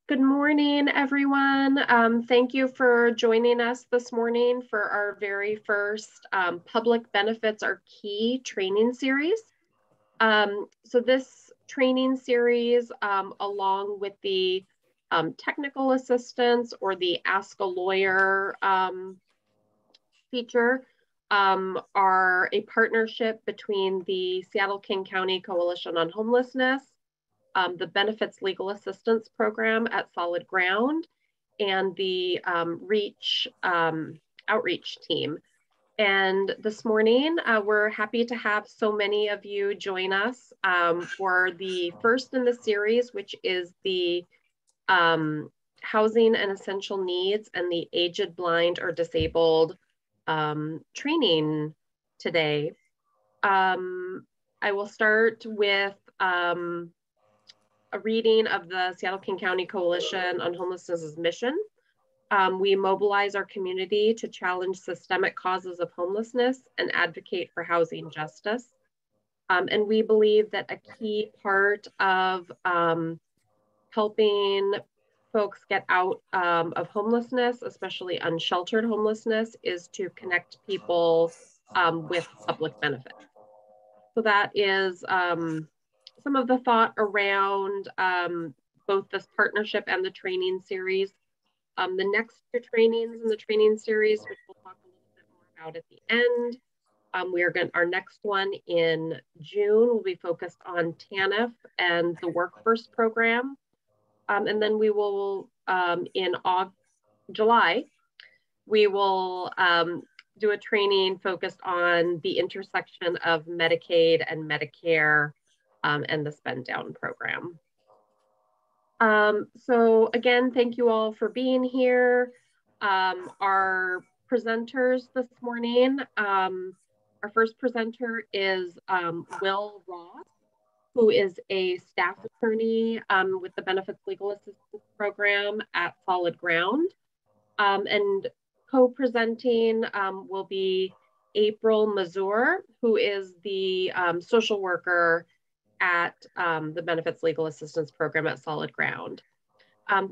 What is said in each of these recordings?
Good morning, everyone. Thank you for joining us this morning for our very first Public Benefits Are Key training series. So this training series, along with the technical assistance or the Ask a Lawyer feature, are a partnership between the Seattle-King County Coalition on Homelessness, the Benefits Legal Assistance Program at Solid Ground, and the REACH outreach team. And this morning, we're happy to have so many of you join us for the first in the series, which is the Housing and Essential Needs and the Aged, Blind, or Disabled training today. I will start with a reading of the Seattle-King County Coalition on Homelessness's mission. We mobilize our community to challenge systemic causes of homelessness and advocate for housing justice. And we believe that a key part of helping folks get out of homelessness, especially unsheltered homelessness, is to connect people with public benefits. So that is some of the thought around both this partnership and the training series. The next two trainings in the training series, which we'll talk a little bit more about at the end. Our next one in June will be focused on TANF and the Work First program. And then we will, in July, we will do a training focused on the intersection of Medicaid and Medicare and the Spend Down program. So again, thank you all for being here. Our presenters this morning, our first presenter is Will Ross, who is a staff attorney with the Benefits Legal Assistance Program at Solid Ground. And co-presenting will be April Mazur, who is the social worker at the Benefits Legal Assistance Program at Solid Ground.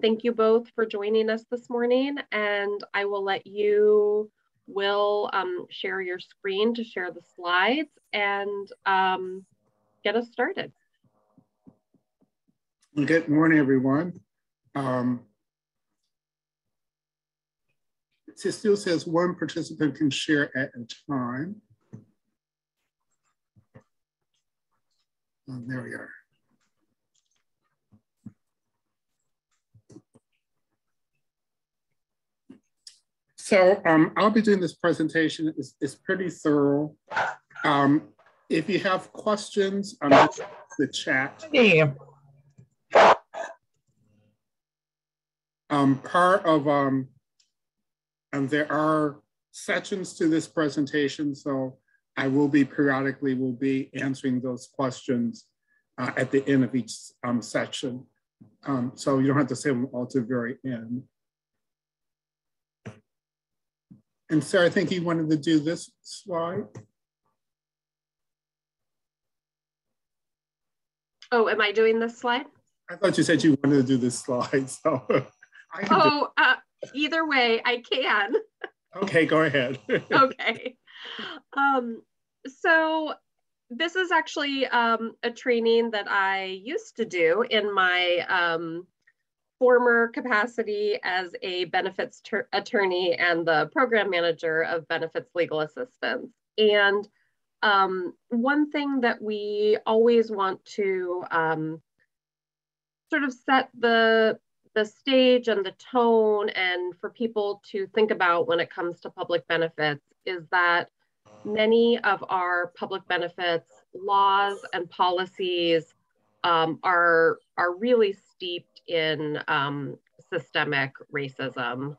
Thank you both for joining us this morning, and I will let you, Will, share your screen to share the slides and get us started. Good morning, everyone. It still says one participant can share at a time. There we are. So I'll be doing this presentation. It's pretty thorough. If you have questions, the chat. Yeah. Part of, there are sections to this presentation, so I will be periodically answering those questions at the end of each section. So you don't have to say them all to the very end. And Sarah, I think you wanted to do this slide. Oh, am I doing this slide? I thought you said you wanted to do this slide, so. Either way, I can. Okay, go ahead. Okay. So this is actually a training that I used to do in my former capacity as a benefits attorney and the program manager of Benefits Legal Assistance. And one thing that we always want to sort of set the stage and the tone and for people to think about when it comes to public benefits is that many of our public benefits laws and policies are really steeped in systemic racism.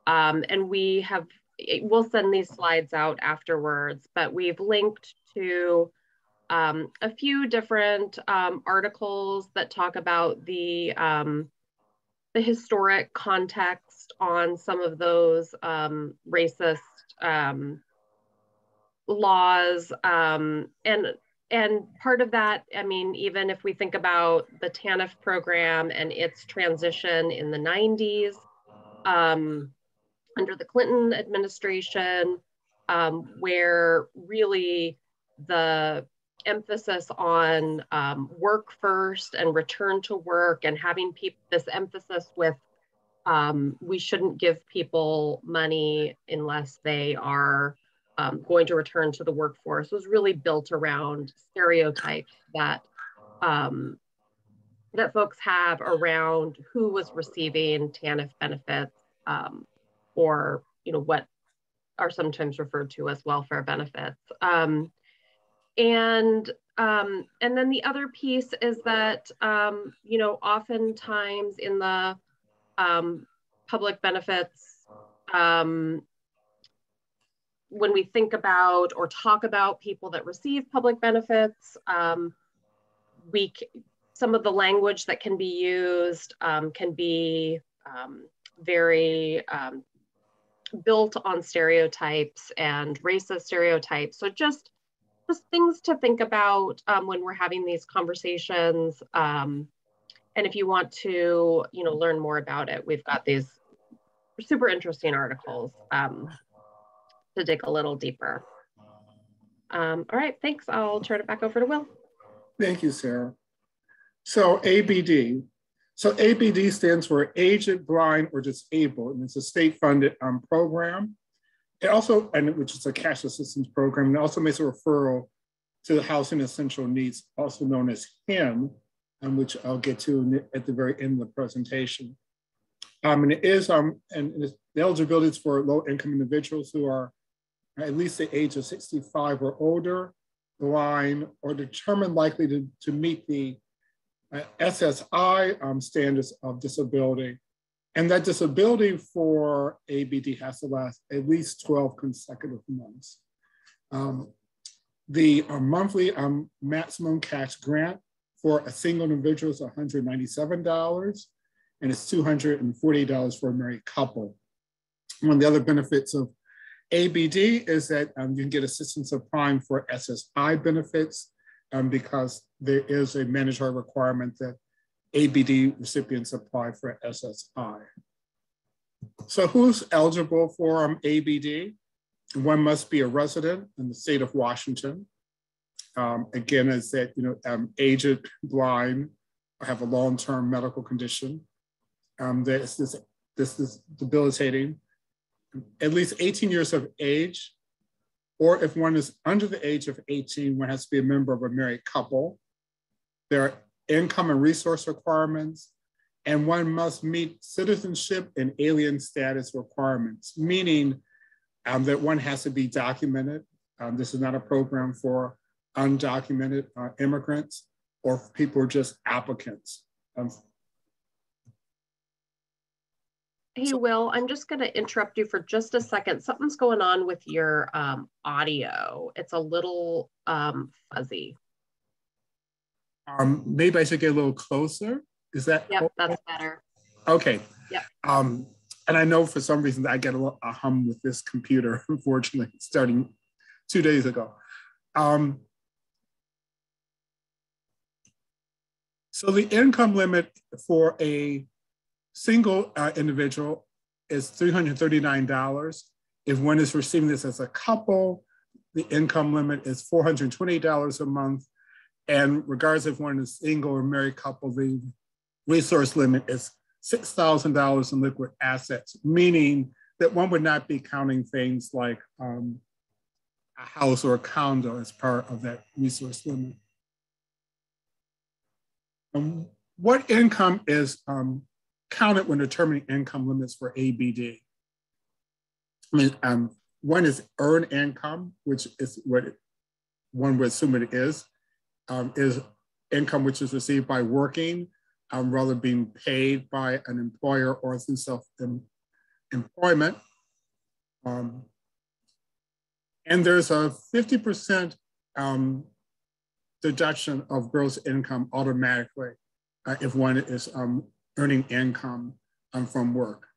And we'll send these slides out afterwards, but we've linked to a few different articles that talk about the historic context on some of those racist laws, and and part of that, I mean, even if we think about the TANF program and its transition in the 90s, under the Clinton administration, where really the emphasis on work first and return to work, and having this emphasis with we shouldn't give people money unless they are going to return to the workforce, was really built around stereotypes that that folks have around who was receiving TANF benefits, or what are sometimes referred to as welfare benefits. And then the other piece is that oftentimes in the public benefits, when we think about or talk about people that receive public benefits, some of the language that can be used can be very built on stereotypes and racist stereotypes. So just things to think about when we're having these conversations. And if you want to, learn more about it, we've got these super interesting articles to dig a little deeper. All right, thanks. I'll turn it back over to Will. Thank you, Sarah. So ABD. So ABD stands for Aged, Blind, or Disabled, and it's a state-funded program. It also, which is a cash assistance program, and it also makes a referral to the Housing Essential Needs, also known as HEN, which I'll get to at the very end of the presentation. And it is, and the eligibility is for low-income individuals who are at least the age of 65 or older, blind, or determined likely to meet the SSI standards of disability. And that disability for ABD has to last at least 12 consecutive months. The monthly maximum cash grant for a single individual is $197, and it's $240 for a married couple. One of the other benefits of ABD is that you can get assistance applying for SSI benefits because there is a mandatory requirement that ABD recipients apply for SSI. So who's eligible for ABD? One must be a resident in the state of Washington. Again, is that aged, blind, or have a long-term medical condition. This is debilitating. At least 18 years of age, or if one is under the age of 18, one has to be a member of a married couple. There are income and resource requirements, and one must meet citizenship and alien status requirements, meaning that one has to be documented. This is not a program for undocumented immigrants or people who are just applicants. Hey, Will, I'm just going to interrupt you for just a second. Something's going on with your audio. It's a little fuzzy. Maybe I should get a little closer. Is that? Yep, that's better. Okay. Yep. And I know for some reason I get a hum with this computer, unfortunately, starting 2 days ago. So the income limit for a single individual is $339. If one is receiving this as a couple, the income limit is $420 a month. And regardless if one is single or married couple, the resource limit is $6,000 in liquid assets, meaning that one would not be counting things like a house or a condo as part of that resource limit. What income is counted when determining income limits for ABD? One is earned income, which is what one would assume it is income which is received by working rather than being paid by an employer or through self-employment. And there's a 50% deduction of gross income automatically if one is earning income from work.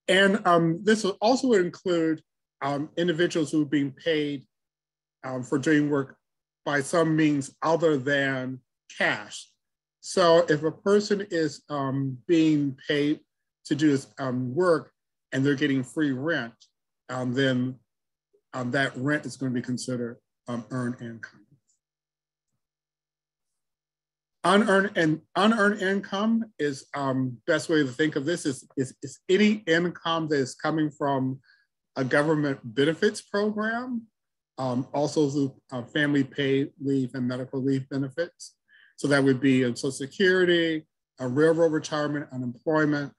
And this will also include individuals who are being paid for doing work by some means other than cash. So if a person is being paid to do this work and they're getting free rent, then that rent is going to be considered earned income. Unearned income is best way to think of this is any income that is coming from a government benefits program, also through family paid leave and medical leave benefits. So that would be Social Security, a railroad retirement, unemployment,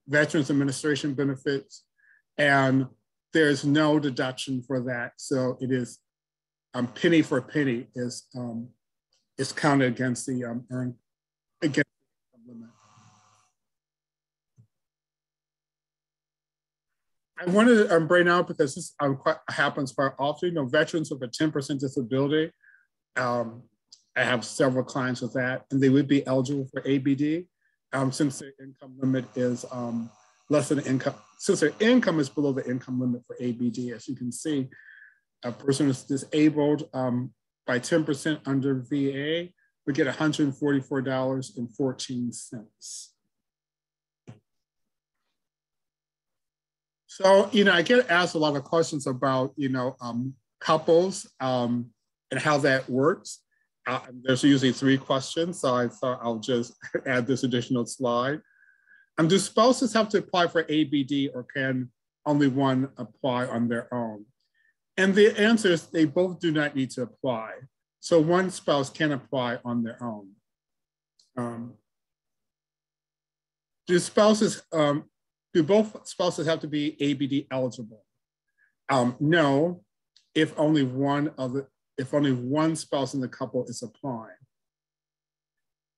Veterans Administration benefits, and there's no deduction for that. So it is penny for penny is counted against the earned against the limit. I wanted to bring out, because this happens quite often, veterans with a 10% disability. I have several clients with that, and they would be eligible for ABD since their income limit is less than income. Since their income is below the income limit for ABD, as you can see, a person is disabled by 10% under VA would get $144.14. So, I get asked a lot of questions about, couples and how that works. There's usually 3 questions, so I thought I'll just add this additional slide. Do spouses have to apply for ABD, or can only one apply on their own? And the answer is they both do not need to apply. So one spouse can apply on their own. Do both spouses have to be ABD eligible? No, if only one spouse in the couple is applying.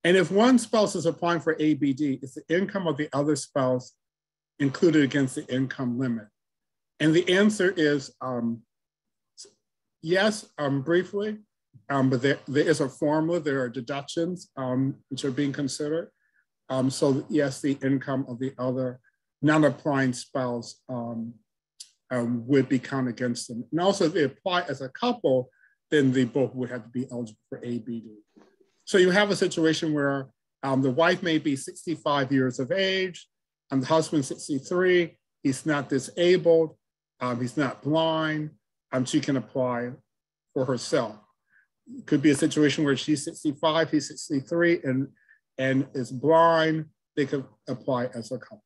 And if one spouse is applying for ABD, is the income of the other spouse included against the income limit? And the answer is yes, briefly, but there is a formula, there are deductions which are being considered. So yes, the income of the other non-applying spouse would be counted against them. And also if they apply as a couple, then they both would have to be eligible for ABD. So you have a situation where the wife may be 65 years of age, and the husband 63, he's not disabled, he's not blind, she can apply for herself. It could be a situation where she's 65, he's 63, and is blind, they could apply as a couple.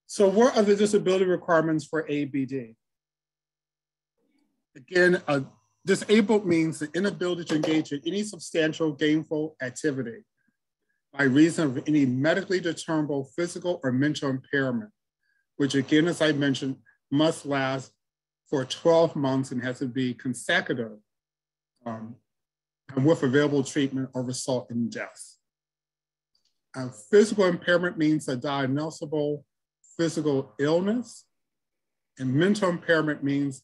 So what are the disability requirements for ABD? Again, disabled means the inability to engage in any substantial gainful activity by reason of any medically determinable physical or mental impairment, which again, as I mentioned, must last for 12 months and has to be consecutive and with available treatment or result in death. Physical impairment means a diagnosable physical illness, and mental impairment means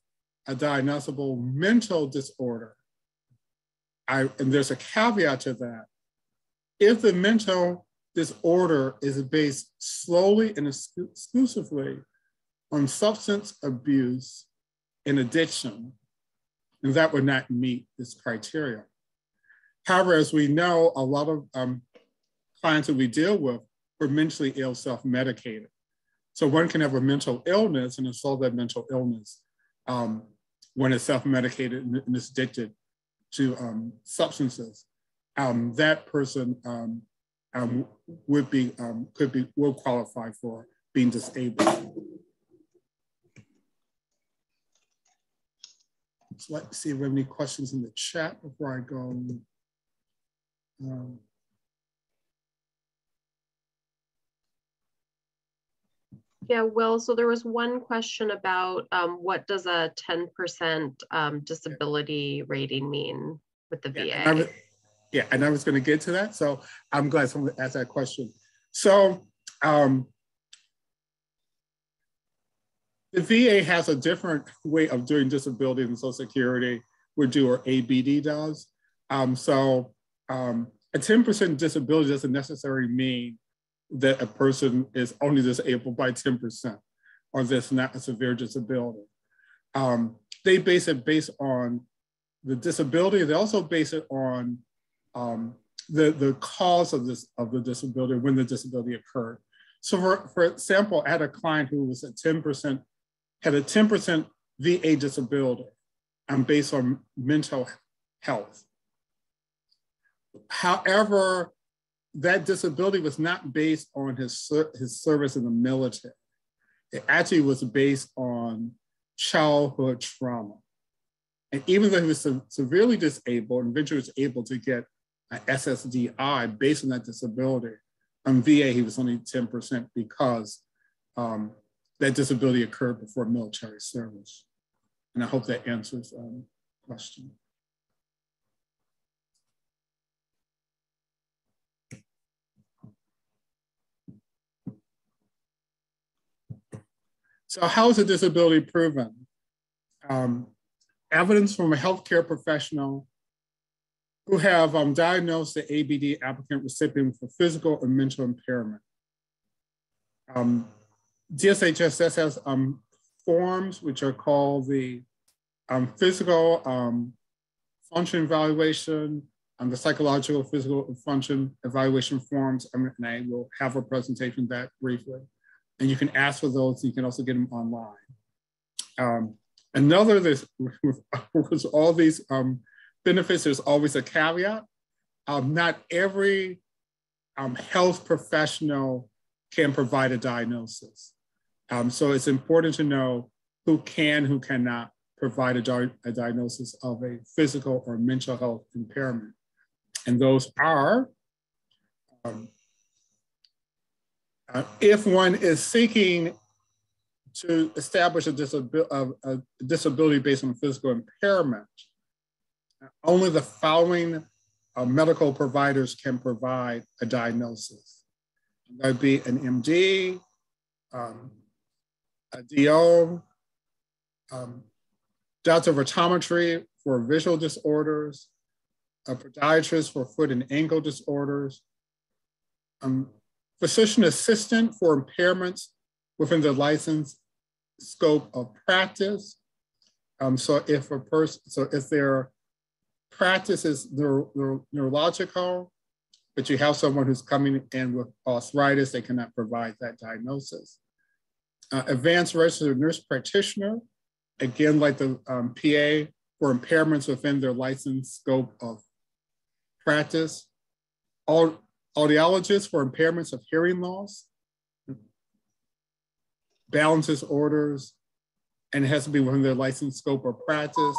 a diagnosable mental disorder. And there's a caveat to that. If the mental disorder is based solely and exclusively on substance abuse and addiction, then that would not meet this criteria. However, as we know, a lot of clients that we deal with are mentally ill, self-medicated. So one can have a mental illness and solve that mental illness when it's self-medicated and is addicted to substances. That person will qualify for being disabled. So let's see if we have any questions in the chat before I go. Yeah, Will, so there was one question about what does a 10% disability rating mean with the VA? And I was going to get to that. So I'm glad someone asked that question. So the VA has a different way of doing disability than Social Security would do or ABD does. A 10% disability doesn't necessarily mean that a person is only disabled by 10% or there's not a severe disability. They base it based on the disability. They also base it on the cause of the disability, when the disability occurred. So for example, I had a client who was at 10%, had a 10% VA disability based on mental health. However, that disability was not based on his service in the military. It actually was based on childhood trauma. And even though he was severely disabled and eventually was able to get an SSDI based on that disability, on VA, he was only 10% because that disability occurred before military service. And I hope that answers the question. So how is a disability proven? Evidence from a healthcare professional who have diagnosed the ABD applicant recipient for physical and mental impairment. DSHSS has forms which are called the physical function evaluation and the psychological physical function evaluation forms, and I will have a presentation of that briefly. And you can ask for those. You can also get them online. Another, with all these benefits, there's always a caveat. Not every health professional can provide a diagnosis. So it's important to know who can, who cannot provide a diagnosis of a physical or mental health impairment. And those are, if one is seeking to establish a disability based on physical impairment, only the following medical providers can provide a diagnosis. That would be an MD, a DO, doctor of optometry for visual disorders, a podiatrist for foot and ankle disorders, physician assistant for impairments within the license scope of practice. So if their practice is neurological, but you have someone who's coming in with arthritis, they cannot provide that diagnosis. Advanced registered nurse practitioner, again, like the PA, for impairments within their license scope of practice. Audiologist for impairments of hearing loss, balance disorders, and it has to be within their license scope of practice.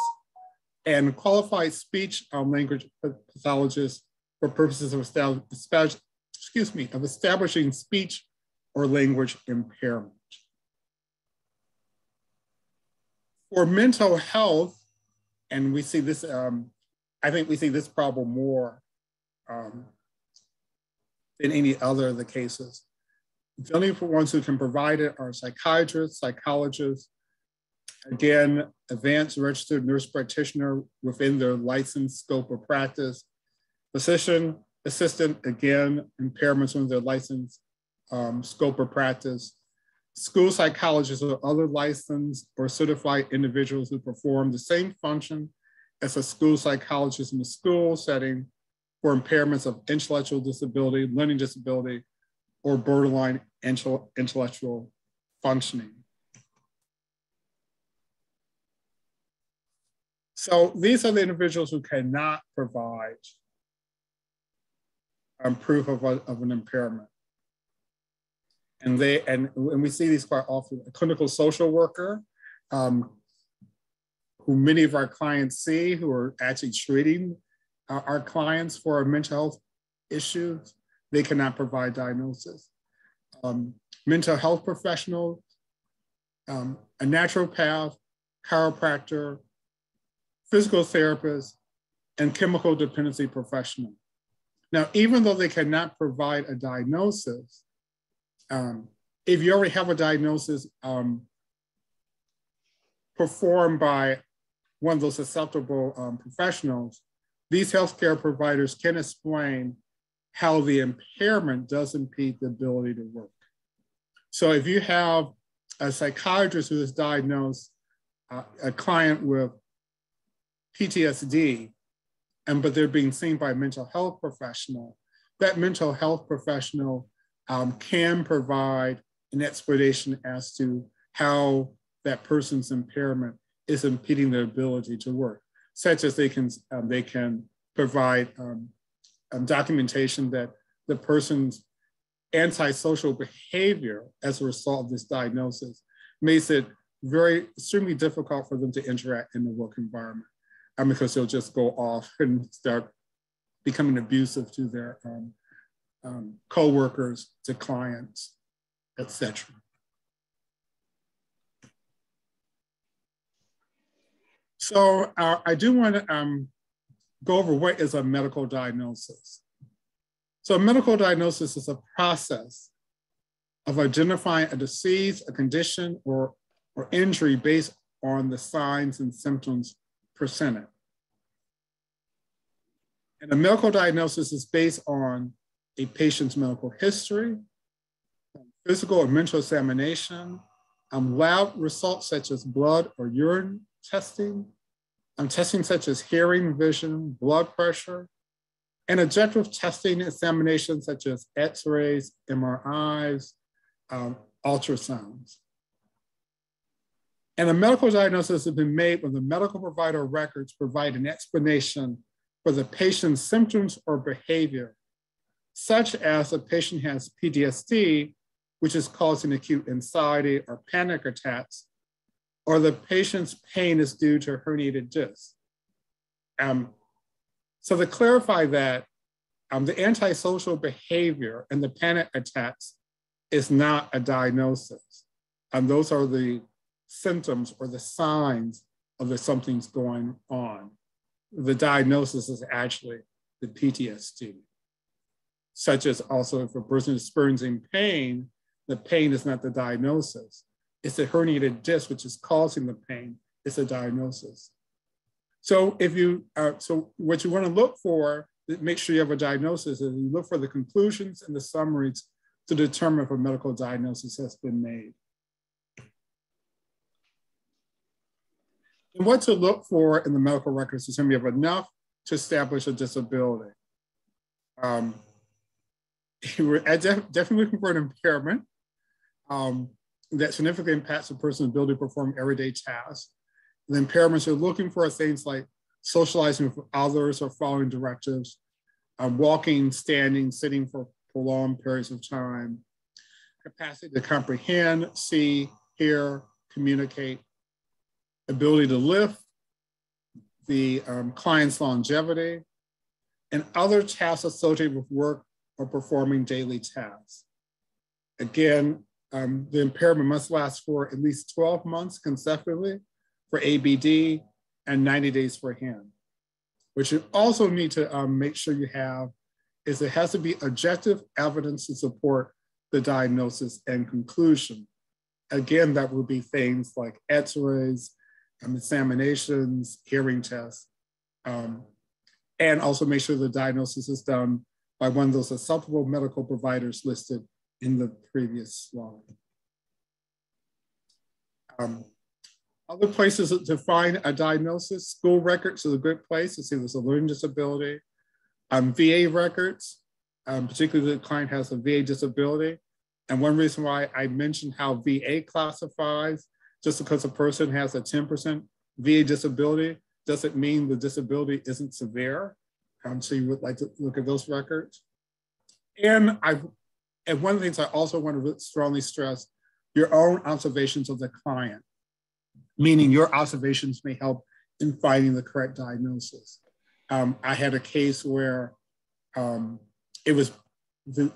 And qualified speech language pathologist for purposes of establishing speech or language impairment. For mental health, and we see this, I think we see this problem more than any other of the cases. The only ones who can provide it are psychiatrists, psychologists, again, advanced registered nurse practitioner within their licensed scope of practice, physician assistant, again, impairments within their licensed scope of practice, school psychologists or other licensed or certified individuals who perform the same function as a school psychologist in the school setting for impairments of intellectual disability, learning disability, or borderline intellectual functioning. So these are the individuals who cannot provide proof of an impairment. And we see these quite often. A clinical social worker, who many of our clients see, who are actually treating our clients for mental health issues, they cannot provide diagnosis. Mental health professional, a naturopath, chiropractor, physical therapist, and chemical dependency professional. Now, even though they cannot provide a diagnosis, if you already have a diagnosis performed by one of those acceptable professionals, these healthcare providers can explain how the impairment does impede the ability to work. So if you have a psychiatrist who has diagnosed a client with PTSD, but they're being seen by a mental health professional, that mental health professional can provide an explanation as to how that person's impairment is impeding their ability to work, such as they can provide documentation that the person's antisocial behavior as a result of this diagnosis makes it extremely difficult for them to interact in the work environment, because they'll just go off and start becoming abusive to their co-workers, to clients, etc. So I do want to go over what is a medical diagnosis. So a medical diagnosis is a process of identifying a disease, a condition, or injury based on the signs and symptoms presented. And a medical diagnosis is based on a patient's medical history, physical or mental examination, lab results such as blood or urine testing, testing such as hearing, vision, blood pressure, and objective testing examinations such as X-rays, MRIs, ultrasounds. And a medical diagnosis has been made when the medical provider records provide an explanation for the patient's symptoms or behavior, such as a patient has PTSD, which is causing acute anxiety or panic attacks, or the patient's pain is due to herniated discs. So to clarify that, the antisocial behavior and the panic attacks is not a diagnosis. Those are the symptoms or the signs of that something's going on. The diagnosis is actually the PTSD. Such as also if a person is experiencing pain, the pain is not the diagnosis. It's the herniated disc which is causing the pain. It's a diagnosis. So so what you want to look for, make sure you have a diagnosis, is you look for the conclusions and the summaries to determine if a medical diagnosis has been made. And what to look for in the medical records is when you have enough to establish a disability. We're definitely looking for an impairment that significantly impacts a person's ability to perform everyday tasks. The impairments you're looking for are things like socializing with others or following directives, walking, standing, sitting for prolonged periods of time, capacity to comprehend, see, hear, communicate, ability to lift, the client's longevity, and other tasks associated with work or performing daily tasks. Again, the impairment must last for at least 12 months consecutively for ABD and 90 days for HEN. What you also need to make sure you have is it has to be objective evidence to support the diagnosis and conclusion. Again, that would be things like X-rays, examinations, hearing tests, and also make sure the diagnosis is done by one of those acceptable medical providers listed in the previous slide. Other places to find a diagnosis, school records is a good place to see there's a learning disability. VA records, particularly if the client has a VA disability. And one reason why I mentioned how VA classifies, just because a person has a 10% VA disability, doesn't mean the disability isn't severe. So you would like to look at those records. And one of the things I also want to strongly stress, your own observations of the client, meaning your observations may help in finding the correct diagnosis. I had a case where it was the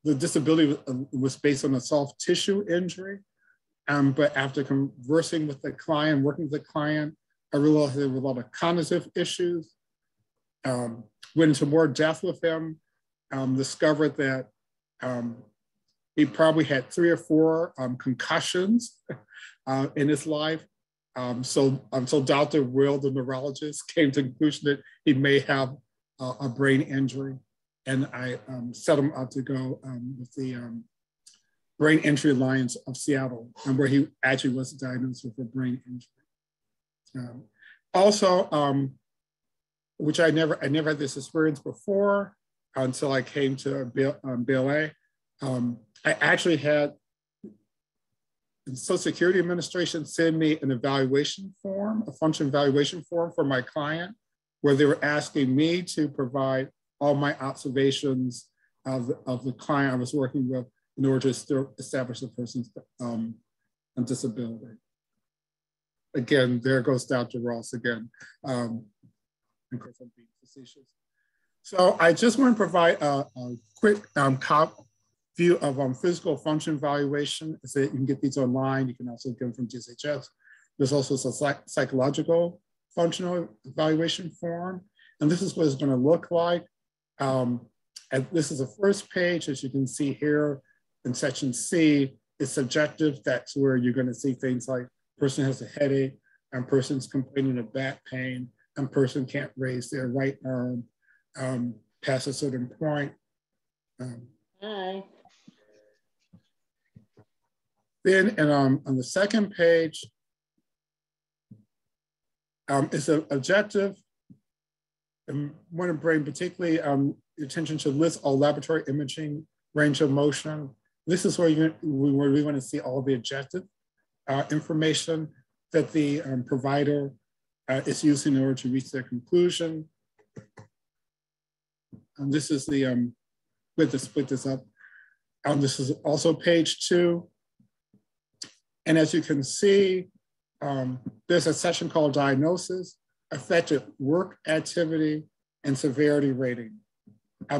disability was based on a soft tissue injury, but after conversing with the client, working with the client, I realized there were a lot of cognitive issues. Went into more depth with him, discovered that he probably had 3 or 4 concussions in his life. So Dr. Will, the neurologist, came to the conclusion that he may have a brain injury. and I set him up to go with the Brain Injury Alliance of Seattle, and where he actually was diagnosed with a brain injury. Also, which I never had this experience before until I came to BLA. I actually had the Social Security Administration send me an evaluation form, a function evaluation form for my client, where they were asking me to provide all my observations of the client I was working with in order to establish the person's disability. Again, there goes Dr. Ross again. Of course, I'm being facetious. So I just want to provide a quick view of physical function evaluation. So you can get these online. You can also get them from DSHS. There's also a psychological functional evaluation form. And this is what it's going to look like. And this is the first page, as you can see here in section C. It's subjective. That's where you're going to see things like person has a headache, and person's complaining of back pain, and person can't raise their right arm past a certain point. Hi. Then on the second page, it's an objective. And want to bring particularly attention to list all laboratory imaging, range of motion. This is where we want to see all the objective information that the provider is using in order to reach their conclusion. And this is the, split this up. This is also page 2. And as you can see, there's a section called diagnosis, affected work activity, and severity rating.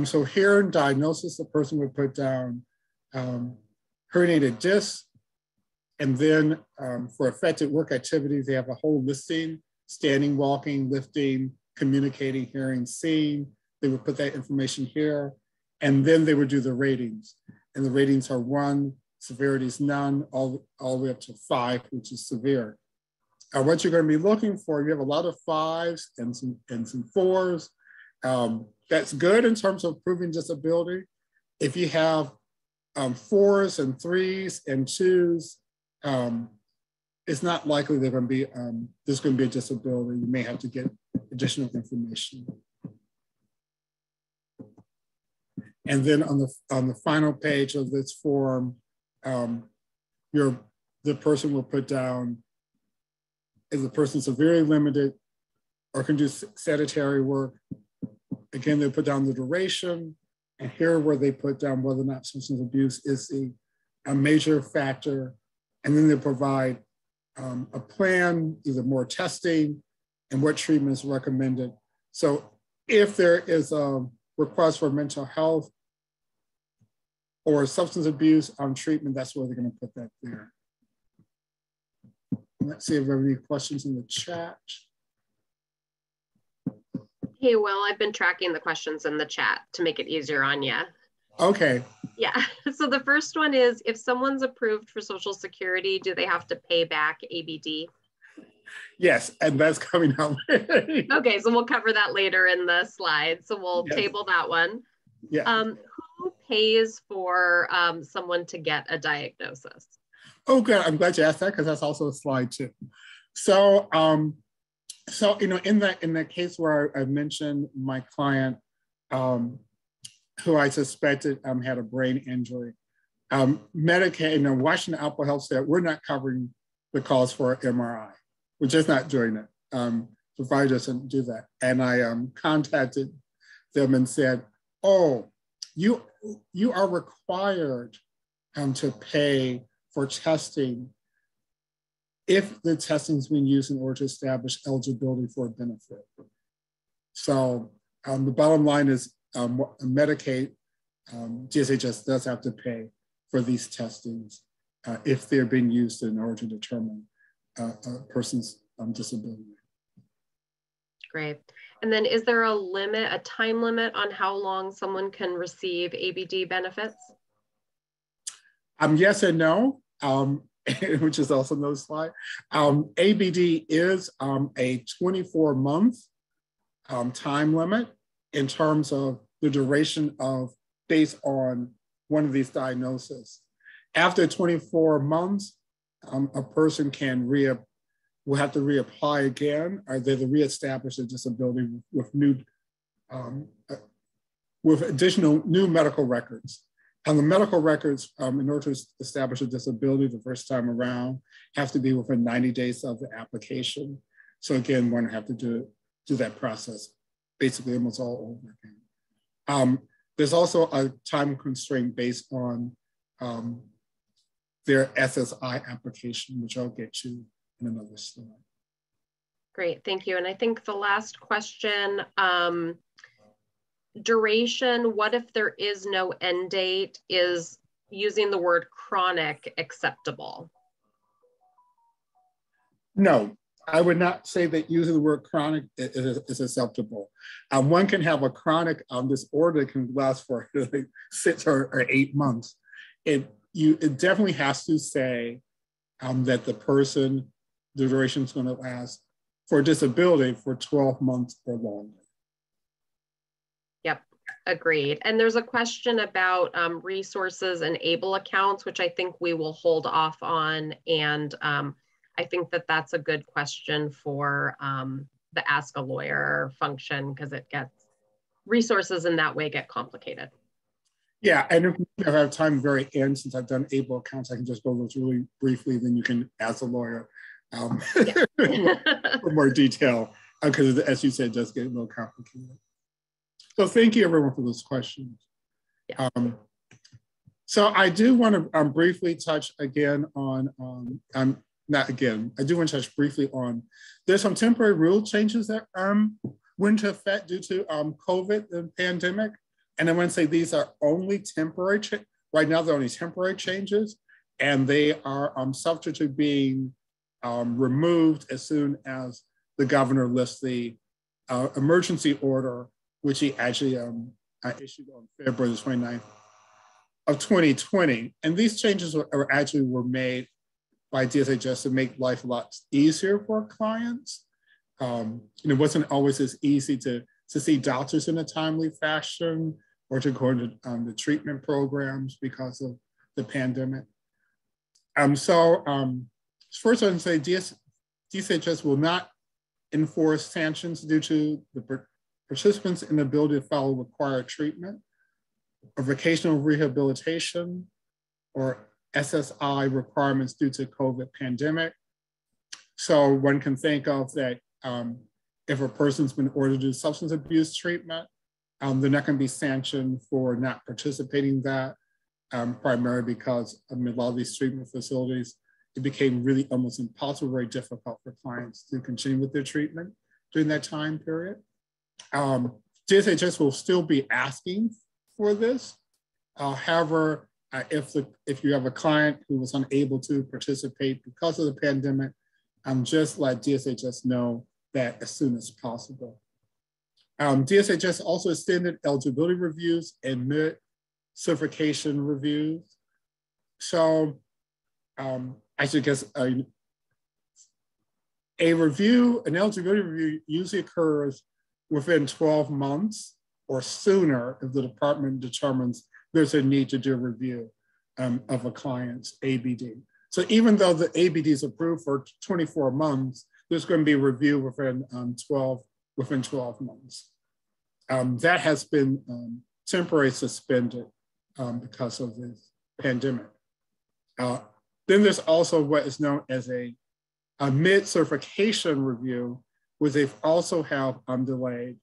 So here in diagnosis, the person would put down herniated disc, and then for affected work activities, they have a whole listing: standing, walking, lifting, communicating, hearing, seeing. They would put that information here, and then they would do the ratings. And the ratings are 1, severity is none, all the way up to 5, which is severe. What you're going to be looking for, you have a lot of 5s and some 4s. That's good in terms of proving disability. If you have 4s and 3s and 2s, it's not likely they're going to be, there's going to be a disability. You may have to get additional information. And then on the final page of this form, the person will put down, is the person severely limited or can do sedentary work? Again, they put down the duration, and here where they put down whether or not substance abuse is a major factor. And then they provide a plan, either more testing and what treatment is recommended. So if there is a request for mental health or substance abuse treatment, that's where they're going to put that there. Let's see if there are any questions in the chat. Hey, Will, I've been tracking the questions in the chat to make it easier on you. Okay. Yeah, so the first one is, if someone's approved for Social Security, do they have to pay back ABD? Yes, and that's coming up. Okay, so we'll cover that later in the slide. So we'll table that one. Yeah. Who pays for someone to get a diagnosis? Oh, good. I'm glad you asked that, because that's also a slide too. So, in that case where I mentioned my client who I suspected had a brain injury, Medicaid, Washington Alpha Health said, we're not covering the cost for MRI. We're just not doing it. Provider doesn't do that. And I contacted them and said, oh, you are required to pay for testing if the testing is being used in order to establish eligibility for a benefit. So the bottom line is Medicaid, DSHS does have to pay for these testings if they're being used in order to determine a person's disability. Great. And then is there a time limit on how long someone can receive ABD benefits? Yes and no, which is also another slide. ABD is a 24-month time limit in terms of the duration of based on one of these diagnoses. After 24 months, a person will have to reapply again, or they reestablish a disability with new, with additional new medical records. And the medical records, in order to establish a disability the first time around, have to be within 90 days of the application. So again, one have to do that process basically almost all over again. There's also a time constraint based on their SSI application, which I'll get to in another slide. Great, thank you. And I think the last question, duration, what if there is no end date? Is using the word chronic acceptable? No, I would not say that using the word chronic is acceptable. One can have a chronic disorder that can last for like 6 or 8 months. It definitely has to say that the duration is going to last for a disability for 12 months or longer. Yep, agreed. And there's a question about resources and ABLE accounts, which I think we will hold off on. And I think that that's a good question for the Ask a Lawyer function, because it gets resources in that way get complicated. Yeah, and if I have time very end, since I've done ABLE accounts, I can just go over those really briefly, then you can ask a lawyer for more detail, because as you said, it does get a little complicated. So thank you everyone for those questions. Yeah. So I do want to briefly touch again on, I do want to touch briefly on, there's some temporary rule changes that went into effect due to COVID, the pandemic. And I want to say these are only temporary, right now they're only temporary changes, and they are subject to being removed as soon as the governor lifts the emergency order, which he actually issued on February the 29th of 2020. And these changes were made by DSHS to make life a lot easier for clients. And it wasn't always as easy to see doctors in a timely fashion or to go into the treatment programs because of the pandemic. First I would say DSHS will not enforce sanctions due to the participants' inability to follow required treatment or vocational rehabilitation or SSI requirements due to COVID pandemic. So one can think of that if a person's been ordered to do substance abuse treatment, they're not going to be sanctioned for not participating in that, primarily because a lot of these treatment facilities, it became really almost impossible, very difficult for clients to continue with their treatment during that time period. DSHS will still be asking for this. However, if you have a client who was unable to participate because of the pandemic, just let DSHS know that as soon as possible. DSHS also extended eligibility reviews and mid-certification reviews. So I should guess an eligibility review usually occurs within 12 months or sooner if the department determines there's a need to do a review of a client's ABD. So even though the ABD is approved for 24 months, there's going to be a review within 12 months. That has been temporarily suspended because of this pandemic. Then there's also what is known as a mid-certification review, which they've also have delayed.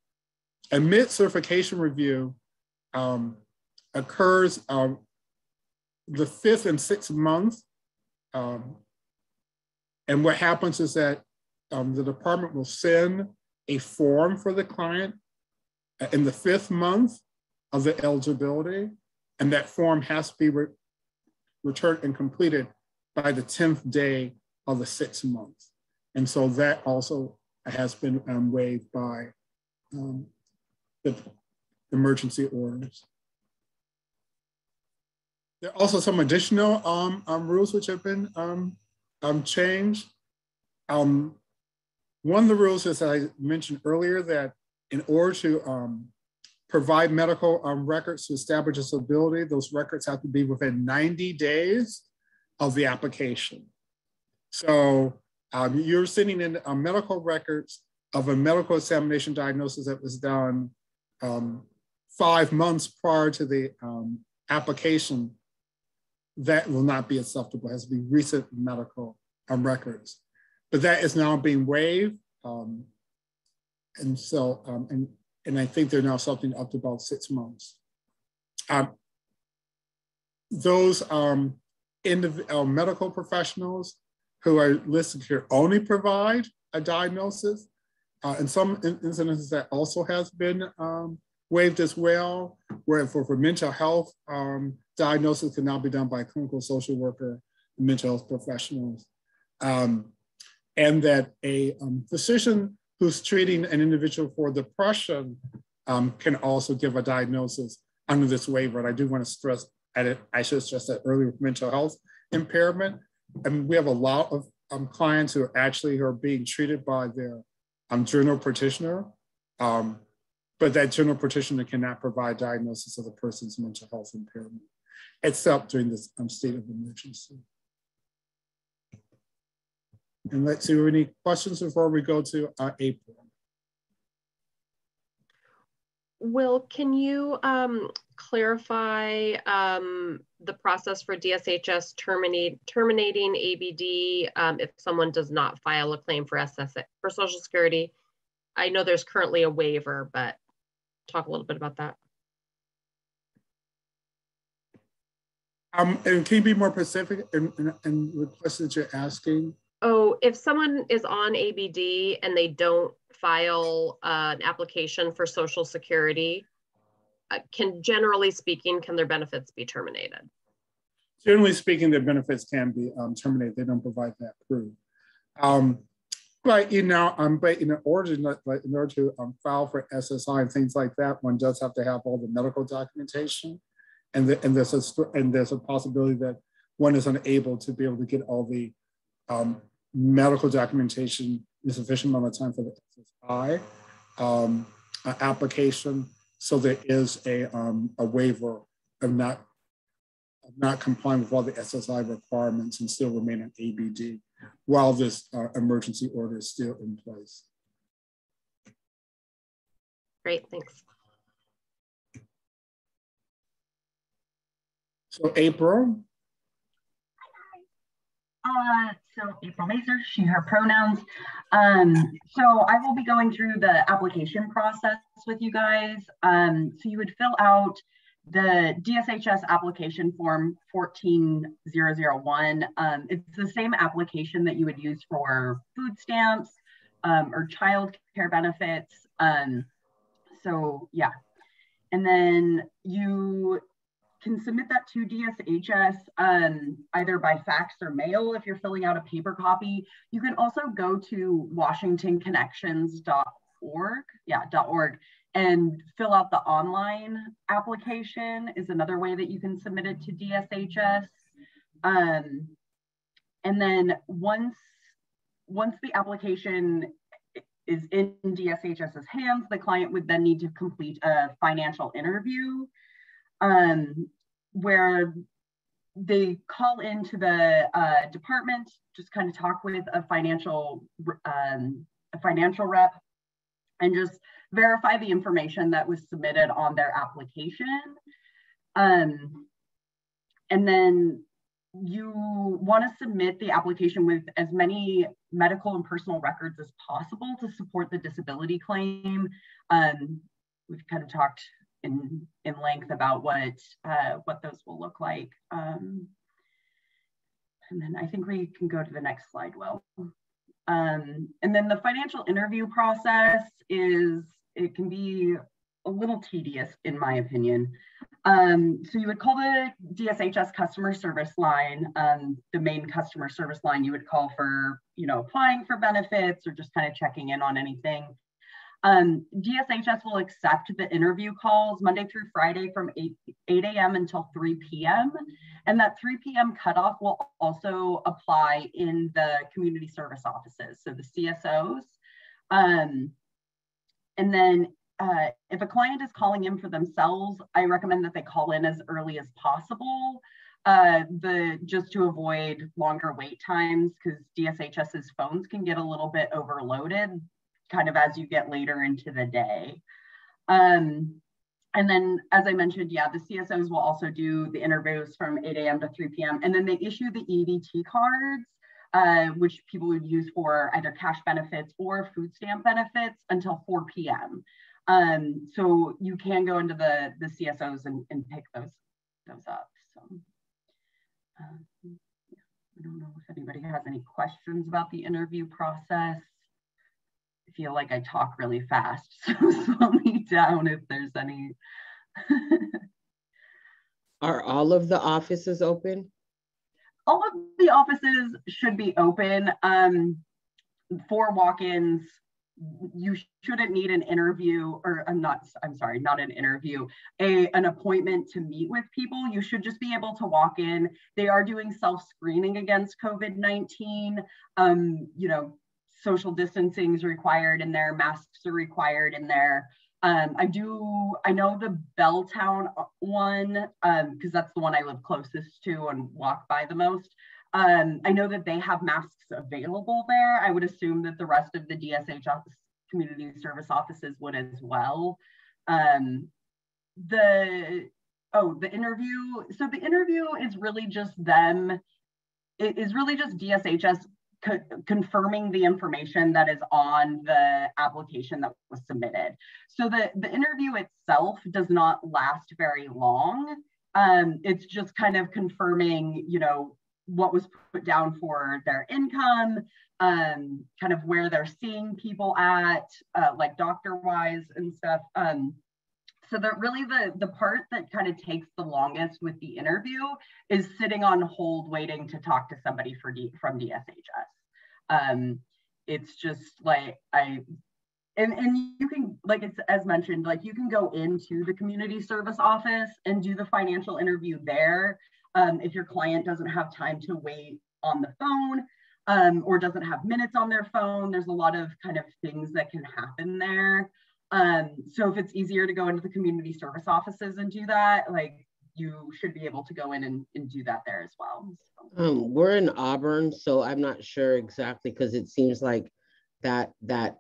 A mid-certification review occurs the 5th and 6th month. And what happens is that the department will send a form for the client in the 5th month of the eligibility, and that form has to be returned and completed by the 10th day of the 6th month. And so that also has been waived by the emergency orders. There are also some additional rules which have been changed. One of the rules, as I mentioned earlier, that in order to provide medical records to establish disability. Those records have to be within 90 days of the application. So you're sending in medical records of a medical examination diagnosis that was done 5 months prior to the application. That will not be acceptable. It has to be recent medical records. But that is now being waived. And so, and I think they're now something up to about 6 months. Those medical professionals who are listed here only provide a diagnosis. In some instances that also has been waived as well, where for mental health diagnosis can now be done by a clinical social worker, mental health professionals. And that a physician who's treating an individual for depression can also give a diagnosis under this waiver. And I do want to stress, I should stress that earlier with mental health impairment. And we have a lot of clients who are being treated by their general practitioner, but that general practitioner cannot provide diagnosis of the person's mental health impairment, except during this state of emergency. And let's see, any questions before we go to April? Will, can you clarify the process for DSHS terminating ABD if someone does not file a claim for for Social Security? I know there's currently a waiver, but talk a little bit about that. And can you be more specific in the questions you're asking? Oh, if someone is on ABD and they don't file an application for Social Security, generally speaking, can their benefits be terminated? Generally speaking, their benefits can be terminated. They don't provide that proof. But in order to file for SSI and things like that, one does have to have all the medical documentation, and there's a possibility that one is unable to be able to get all the medical documentation in sufficient amount of time for the SSI application. So there is a waiver of not complying with all the SSI requirements and still remain an ABD while this emergency order is still in place. Great, thanks. So April. So April Mazer, she, her pronouns. So I will be going through the application process with you guys. So you would fill out the DSHS application form 14001. It's the same application that you would use for food stamps or child care benefits. So yeah, and then you can submit that to DSHS either by fax or mail if you're filling out a paper copy. You can also go to washingtonconnections.org, .org, and fill out the online application is another way that you can submit it to DSHS. And then once the application is in DSHS's hands, the client would then need to complete a financial interview where they call into the department, just kind of talk with a financial rep and just verify the information that was submitted on their application. And then you want to submit the application with as many medical and personal records as possible to support the disability claim. We've kind of talked in length about what those will look like. And then I think we can go to the next slide, Will. And then the financial interview process it can be a little tedious in my opinion. So you would call the DSHS customer service line, the main customer service line you would call for, applying for benefits or just kind of checking in on anything. DSHS will accept the interview calls Monday through Friday from 8 a.m. until 3 p.m. And that 3 p.m. cutoff will also apply in the community service offices, so the CSOs. And then if a client is calling in for themselves, I recommend that they call in as early as possible, just to avoid longer wait times, because DSHS's phones can get a little bit overloaded kind of as you get later into the day. And then, as I mentioned, yeah, the CSOs will also do the interviews from 8 a.m. to 3 p.m. And then they issue the EBT cards, which people would use for either cash benefits or food stamp benefits until 4 p.m. So you can go into the CSOs and pick those up. So I don't know if anybody has any questions about the interview process. I feel like I talk really fast, so slow me down if there's any. Are all of the offices open? All of the offices should be open. For walk-ins, you shouldn't need an interview, or not an interview, an appointment to meet with people. You should just be able to walk in. They are doing self-screening against COVID-19. Social distancing is required in there, masks are required in there. I know the Belltown one, because that's the one I live closest to and walk by the most. I know that they have masks available there. I would assume that the rest of the DSH office, community service offices would as well. The interview. So the interview is really just them. It is really just DSHS confirming the information that is on the application that was submitted. So the interview itself does not last very long. It's just kind of confirming, what was put down for their income, kind of where they're seeing people at, like doctor-wise and stuff. So that really the part that kind of takes the longest with the interview is sitting on hold waiting to talk to somebody from DSHS. It's just like and you can, like it's as mentioned, like you can go into the community service office and do the financial interview there. If your client doesn't have time to wait on the phone, or doesn't have minutes on their phone, there's a lot of kind of things that can happen there. So if it's easier to go into the community service offices and do that, like you should be able to go in and do that there as well. So. We're in Auburn, so I'm not sure exactly, because it seems like that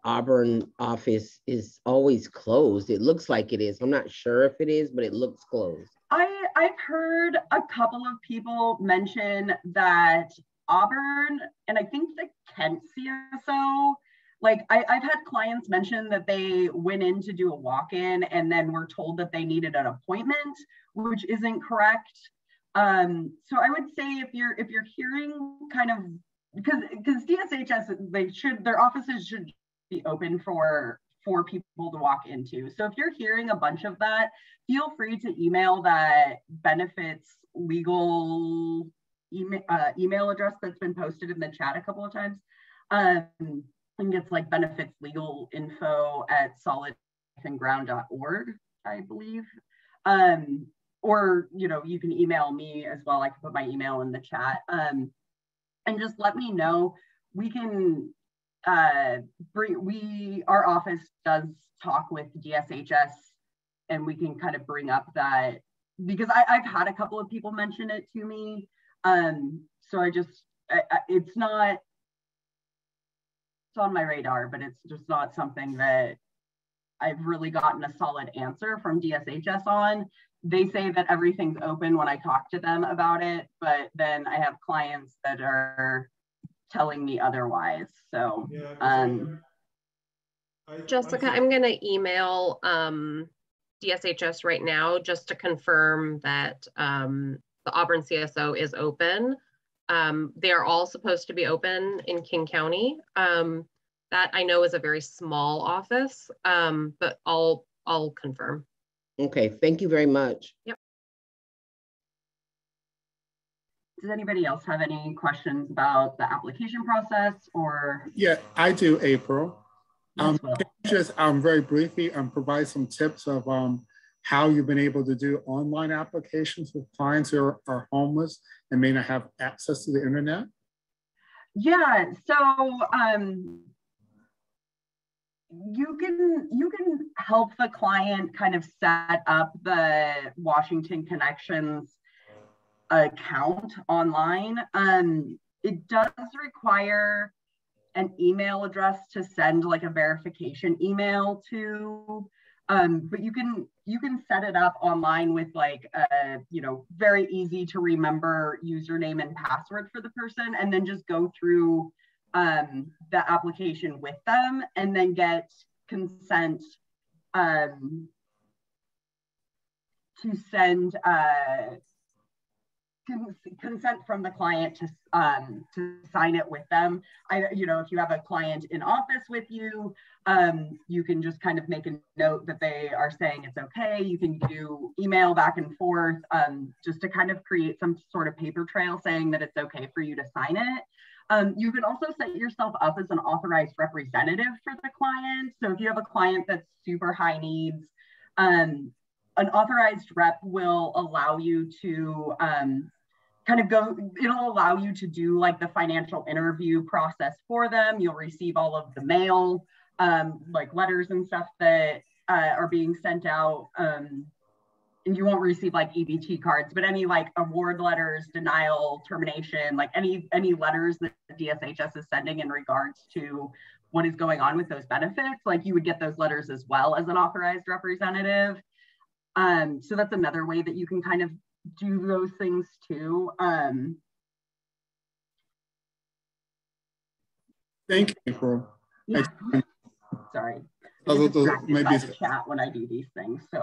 Auburn office is always closed. It looks like it is. I'm not sure if it is, but it looks closed. I've heard a couple of people mention that Auburn, and I think the Kent CSO, like I've had clients mention that they went in to do a walk-in and then were told that they needed an appointment, which isn't correct. So I would say if you're hearing kind of, because DSHS, their offices should be open for people to walk into. So if you're hearing a bunch of that, feel free to email that benefits legal email address that's been posted in the chat a couple of times. I think it's like benefitslegalinfo@solid-ground.org, I believe. Or, you can email me as well. I can put my email in the chat. And just let me know. We can our office does talk with DSHS, and we can kind of bring up that, because I've had a couple of people mention it to me. So it's on my radar, but it's just not something that I've really gotten a solid answer from DSHS on. They say that everything's open when I talk to them about it, but then I have clients that are telling me otherwise. So Jessica, I'm going to email DSHS right now just to confirm that the Auburn CSO is open. They are all supposed to be open in King County. That I know is a very small office, but I'll confirm. Okay, thank you very much. Yep. Does anybody else have any questions about the application process or? Yeah, I do, April. Yes, just very briefly provide some tips of how you've been able to do online applications with clients who are homeless and may not have access to the internet. Yeah, so you can help the client kind of set up the Washington Connections account online. It does require an email address to send like a verification email to, but you can set it up online with like a, you know, very easy to remember username and password for the person, and then just go through the application with them, and then get consent to send consent from the client to sign it with them. You know, if you have a client in office with you, you can just kind of make a note that they are saying it's okay. You can do email back and forth, just to kind of create some sort of paper trail saying that it's okay for you to sign it. You can also set yourself up as an authorized representative for the client. So if you have a client that's super high needs, an authorized rep will allow you to it'll allow you to do like the financial interview process for them. You'll receive all of the mail, like letters and stuff that are being sent out. And you won't receive like EBT cards, but any like award letters, denial, termination, like any letters that the DSHS is sending in regards to what is going on with those benefits, like you would get those letters as well as an authorized representative. So that's another way that you can kind of do those things too. Thank you, April. Yeah. Sorry. Maybe by the chat when I do these things. So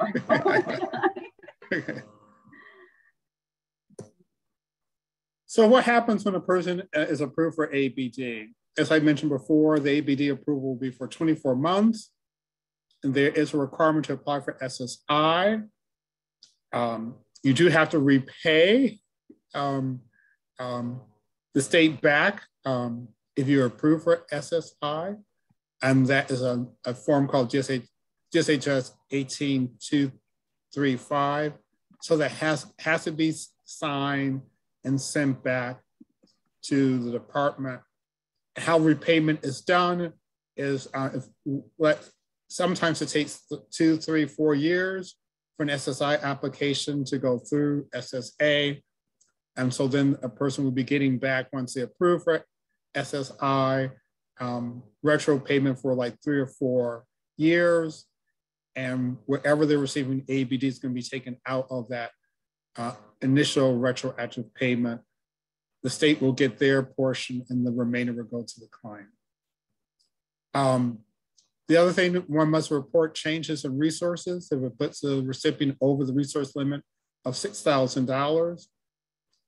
okay. So what happens when a person is approved for ABD? As I mentioned before, the ABD approval will be for 24 months. And there is a requirement to apply for SSI. You do have to repay the state back if you're approved for SSI. And that is a form called DSHS 18235. So that has to be signed and sent back to the department. How repayment is done is sometimes it takes 2, 3, 4 years for an SSI application to go through SSA. And so then a person will be getting back, once they approve for SSI, retro payment for like 3 or 4 years. And wherever they're receiving ABD is going to be taken out of that initial retroactive payment. The state will get their portion and the remainder will go to the client. The other thing, one must report changes in resources if it puts the recipient over the resource limit of $6,000.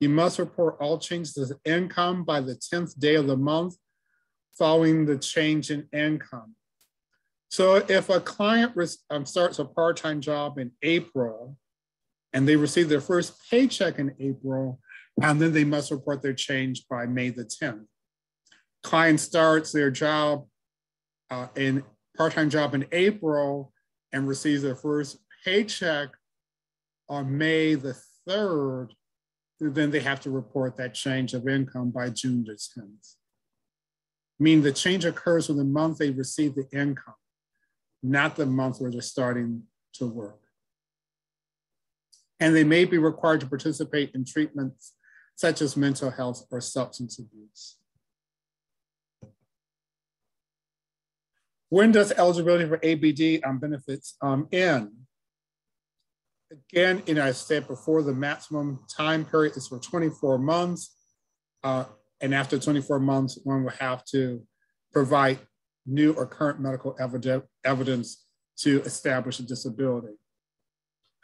You must report all changes in income by the 10th day of the month following the change in income. So if a client starts a part-time job in April and they receive their first paycheck in April, and then they must report their change by May the 10th. Client starts their job in part-time job in April and receives their first paycheck on May the 3rd, then they have to report that change of income by June the 10th. Meaning the change occurs in the month they receive the income, not the month where they're starting to work. And they may be required to participate in treatments such as mental health or substance abuse. When does eligibility for ABD benefits end? Again, I said before, the maximum time period is for 24 months. And after 24 months, one will have to provide new or current medical evidence to establish a disability.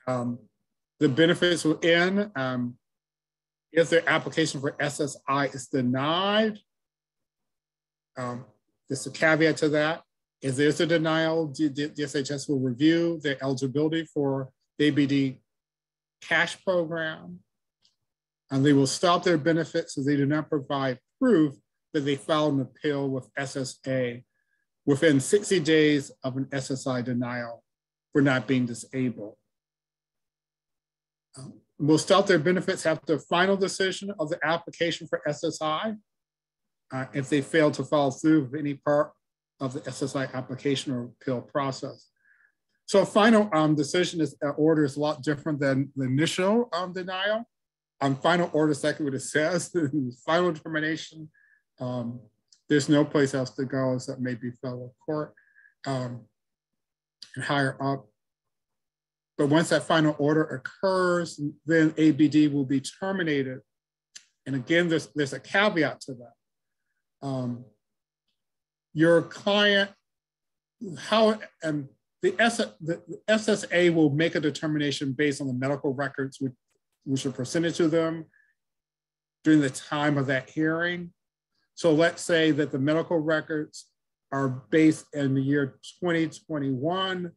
The benefits will end if their application for SSI is denied. There's a caveat to that. If there's a denial, DSHS will review their eligibility for the ABD cash program, and they will stop their benefits if they do not provide proof that they filed an appeal with SSA within 60 days of an SSI denial for not being disabled. Will stop their benefits after final decision of the application for SSI if they fail to follow through with any part of the SSI application or appeal process. So a final decision is order is a lot different than the initial denial. Final order is exactly what it says, final determination. There's no place else to go except maybe federal court and higher up. But once that final order occurs, then ABD will be terminated. And again, there's a caveat to that. Your client, the SSA will make a determination based on the medical records which are presented to them during the time of that hearing. So let's say that the medical records are based in the year 2021.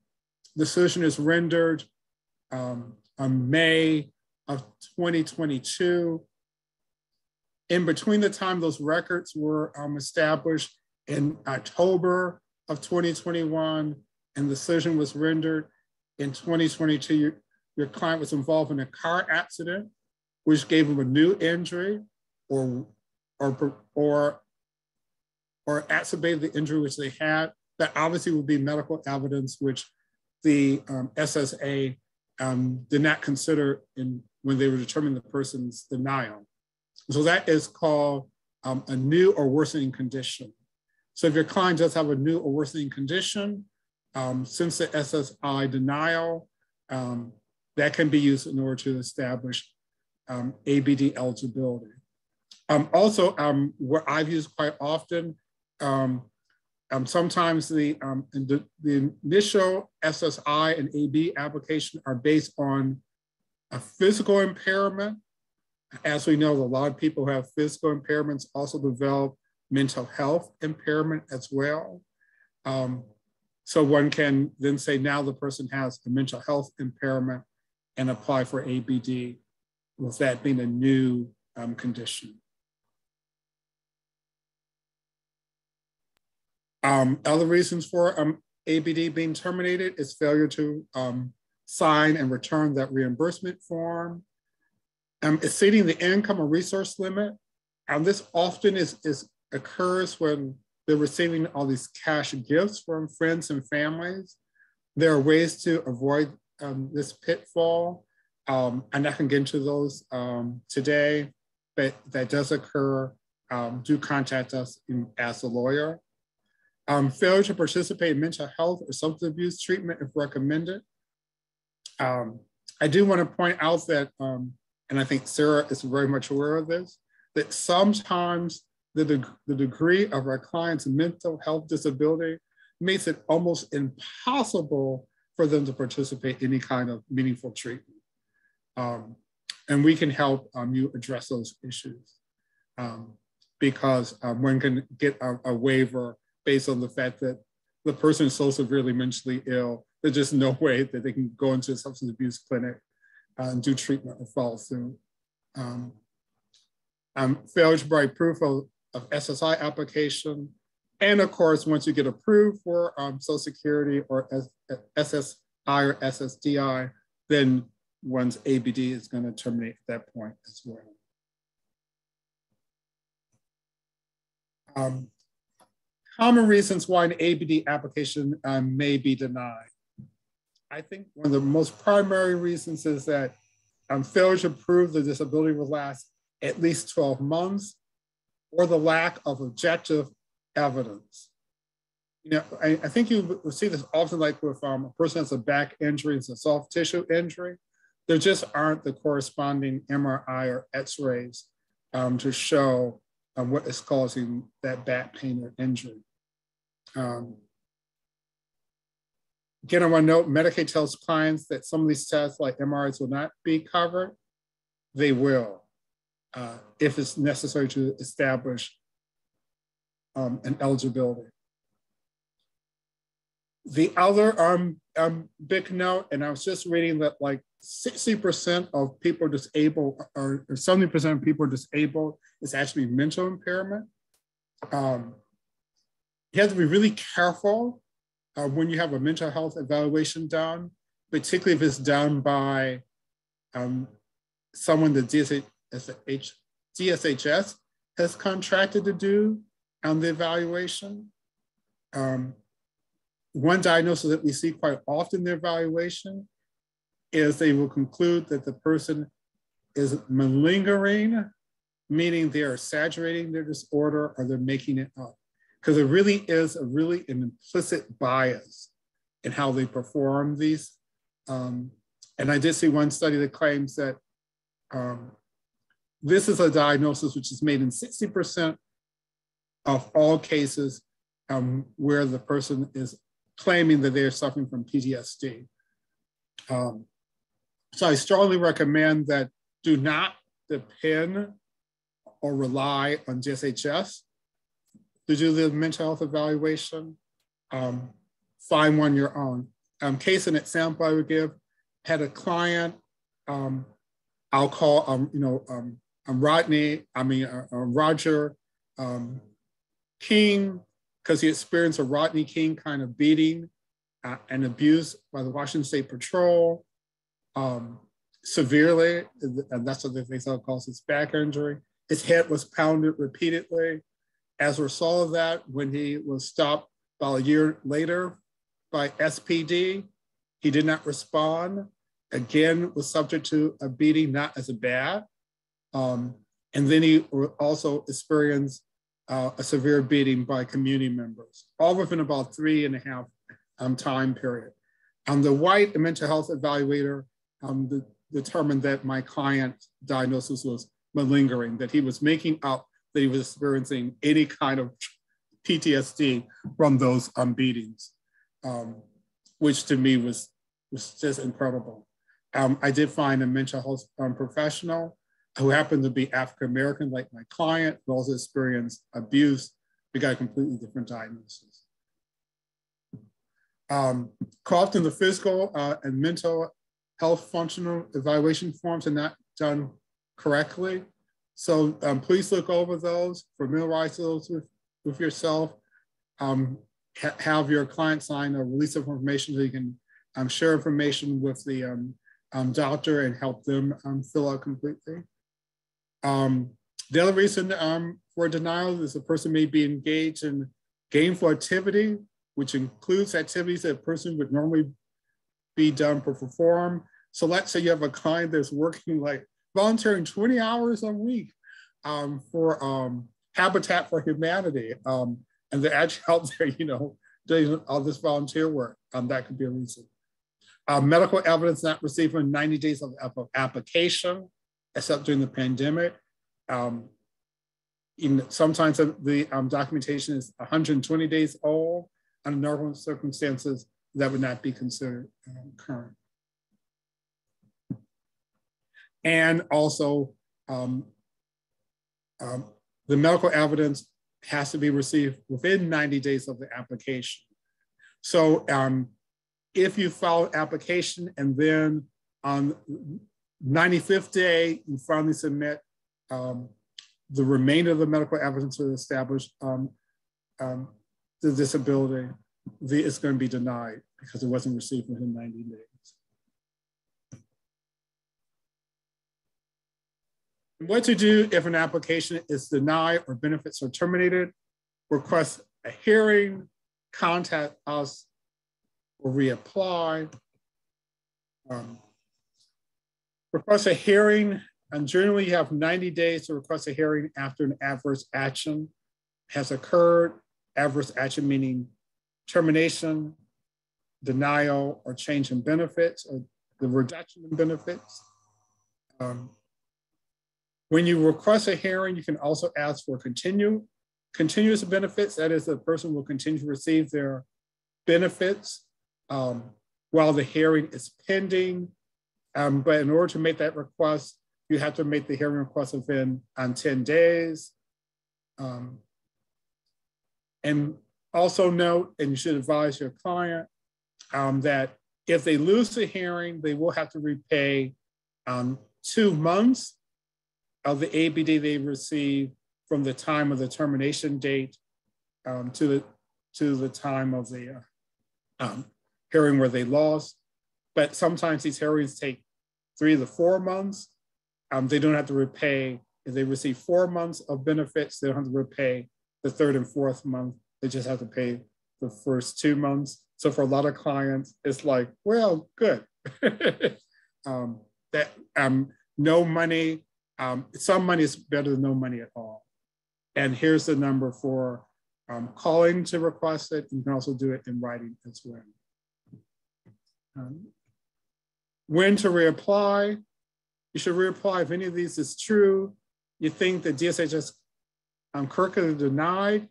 Decision is rendered on May of 2022. In between the time those records were established in October of 2021 and the decision was rendered in 2022, your client was involved in a car accident, which gave him a new injury or exacerbated the injury which they had. That obviously would be medical evidence which the SSA did not consider when they were determining the person's denial. So that is called a new or worsening condition. So if your client does have a new or worsening condition, since the SSI denial, that can be used in order to establish ABD eligibility. Also, what I've used quite often, sometimes the initial SSI and AB application are based on a physical impairment. As we know, a lot of people who have physical impairments also develop mental health impairment as well. So one can then say now the person has a mental health impairment and apply for ABD, with that being a new condition. Other reasons for ABD being terminated is failure to sign and return that reimbursement form. Exceeding the income or resource limit. This often occurs when they're receiving all these cash gifts from friends and families. There are ways to avoid this pitfall. I'm not going to get into those today, but that does occur. Do contact us as a lawyer. Failure to participate in mental health or substance abuse treatment if recommended. I do want to point out that, and I think Sarah is very much aware of this, that sometimes the degree of our client's mental health disability makes it almost impossible for them to participate in any kind of meaningful treatment. And we can help you address those issues because one can get a waiver based on the fact that the person is so severely mentally ill, there's just no way that they can go into a substance abuse clinic and do treatment or follow through. Failure to provide proof of SSI application. And of course, once you get approved for Social Security or SSI or SSDI, then one's ABD is going to terminate at that point as well. Common reasons why an ABD application may be denied. I think one of the most primary reasons is that failure to prove the disability will last at least 12 months or the lack of objective evidence. You know, I think you will see this often like with a person has a back injury, it's a soft tissue injury. There just aren't the corresponding MRI or x-rays to show what is causing that back pain or injury. Again, I want to note, Medicaid tells clients that some of these tests like MRIs will not be covered. They will, if it's necessary to establish an eligibility. The other big note, and I was just reading that like 60% of people disabled or 70% of people disabled is actually mental impairment. You have to be really careful when you have a mental health evaluation done, particularly if it's done by someone that DSHS has contracted to do the evaluation. One diagnosis that we see quite often in the evaluation is they will conclude that the person is malingering, meaning they are exaggerating their disorder or they're making it up. Because there really is an implicit bias in how they perform these. And I did see one study that claims that this is a diagnosis which is made in 60% of all cases where the person is claiming that they are suffering from PTSD. So I strongly recommend that do not depend or rely on JSHS to do the mental health evaluation. Find one your own. Case and example I would give, had a client, I'll call, Roger King, because he experienced a Rodney King kind of beating and abuse by the Washington State Patrol severely, and that's what they thought caused his back injury. His head was pounded repeatedly. As a result of that, when he was stopped about a year later by SPD, he did not respond. Again, was subject to a beating, not as bad. And then he also experienced a severe beating by community members, all within about 3.5 time period. The white mental health evaluator determined that my client's diagnosis was malingering, that he was making up that he was experiencing any kind of PTSD from those beatings, which to me was just incredible. I did find a mental health professional who happened to be African-American, like my client, who also experienced abuse. We got a completely different diagnosis. Often the physical and mental health functional evaluation forms are not done correctly. So please look over those, familiarize those with yourself, have your client sign a release of information so you can share information with the doctor and help them fill out completely. The other reason for denial is a person may be engaged in gainful activity, which includes activities that a person would normally be done for perform. So let's say you have a client that's working like volunteering 20 hours a week for Habitat for Humanity. And they're actually out there, doing all this volunteer work. That could be a reason. Medical evidence not received in 90 days of application, except during the pandemic. Sometimes the documentation is 120 days old. Under normal circumstances, that would not be considered current. And also, the medical evidence has to be received within 90 days of the application. So if you file an application and then on 95th day, you finally submit the remainder of the medical evidence to establish the disability, it's going to be denied because it wasn't received within 90 days. What to do if an application is denied or benefits are terminated? Request a hearing, contact us, or reapply. Request a hearing, and generally you have 90 days to request a hearing after an adverse action has occurred. Adverse action meaning termination, denial, or change in benefits, or the reduction in benefits. When you request a hearing, you can also ask for continuous benefits. That is, the person will continue to receive their benefits while the hearing is pending. But in order to make that request, you have to make the hearing request within 10 days. And also note, and you should advise your client that if they lose the hearing, they will have to repay 2 months of the ABD they receive from the time of the termination date to the time of the hearing where they lost. But sometimes these hearings take 3 to 4 months. They don't have to repay. If they receive 4 months of benefits, they don't have to repay the 3rd and 4th month. They just have to pay the first 2 months. So for a lot of clients, it's like, well, good. That no money, some money is better than no money at all. And here's the number for calling to request it. You can also do it in writing as well. When to reapply? You should reapply if any of these is true. You think that DSHS correctly denied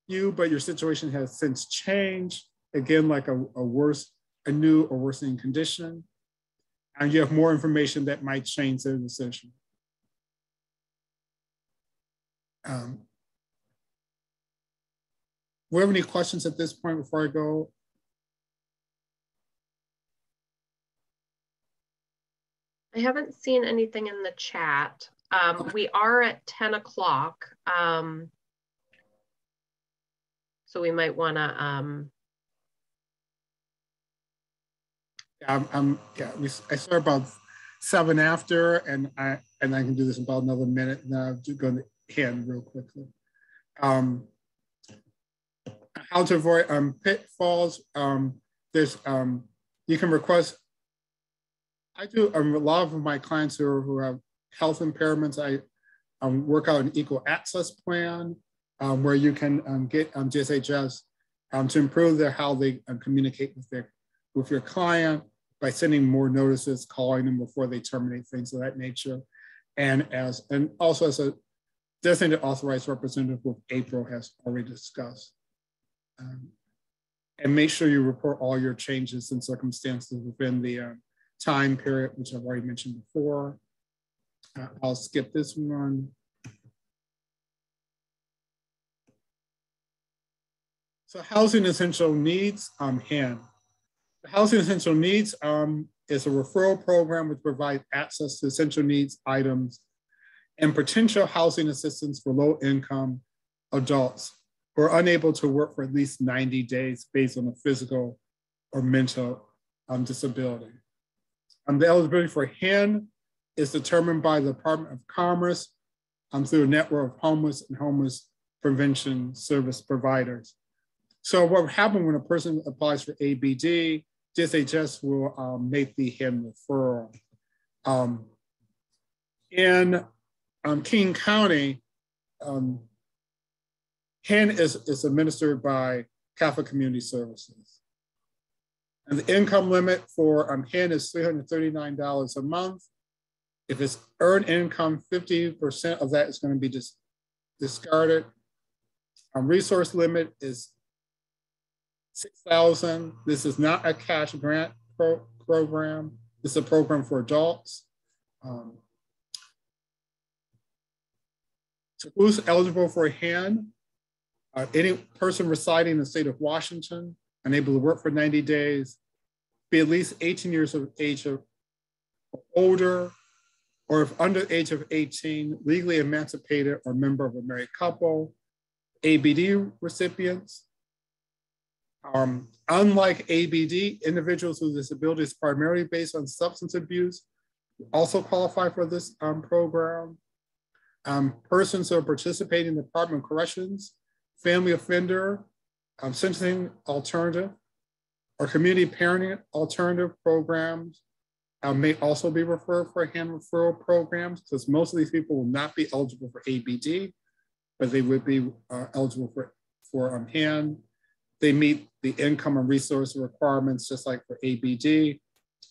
you, but your situation has since changed. Again, like a new or worsening condition. And you have more information that might change their decision. We have any questions at this point before I go? I haven't seen anything in the chat. We are at 10 o'clock. So we might want to. I start about 7 after, and I can do this in about another minute. And I'll go to HEN real quickly. How to avoid pitfalls. There's you can request. I do a lot of my clients who have health impairments. I work out an equal access plan where you can get DSHS to improve how they communicate with your client by sending more notices, calling them before they terminate, things of that nature, and also as a designated authorized representative, which April has already discussed. And make sure you report all your changes and circumstances within the time period, which I've already mentioned before. I'll skip this one. So housing essential needs, HEN. The housing essential needs is a referral program which provides access to essential needs items and potential housing assistance for low income adults who are unable to work for at least 90 days based on a physical or mental disability. The eligibility for HEN is determined by the Department of Commerce through a network of homeless and homeless prevention service providers. So what happens when a person applies for ABD, DSHS will make the HEN referral. In King County, HEN is administered by Catholic Community Services. And the income limit for HEN is $339 a month. If it's earned income, 50% of that is going to be discarded. Resource limit is $6,000. This is not a cash grant program. This is a program for adults. So who's eligible for HEN? Any person residing in the state of Washington, unable to work for 90 days, be at least 18 years of age or older, or if under the age of 18, legally emancipated or member of a married couple, ABD recipients. Unlike ABD, individuals with disabilities primarily based on substance abuse also qualify for this program. Persons who are participating in the Department of Corrections, family offender, sentencing alternative, or community parenting alternative programs may also be referred for HEN referral programs, because most of these people will not be eligible for ABD, but they would be eligible for HEN. They meet the income and resource requirements just like for ABD.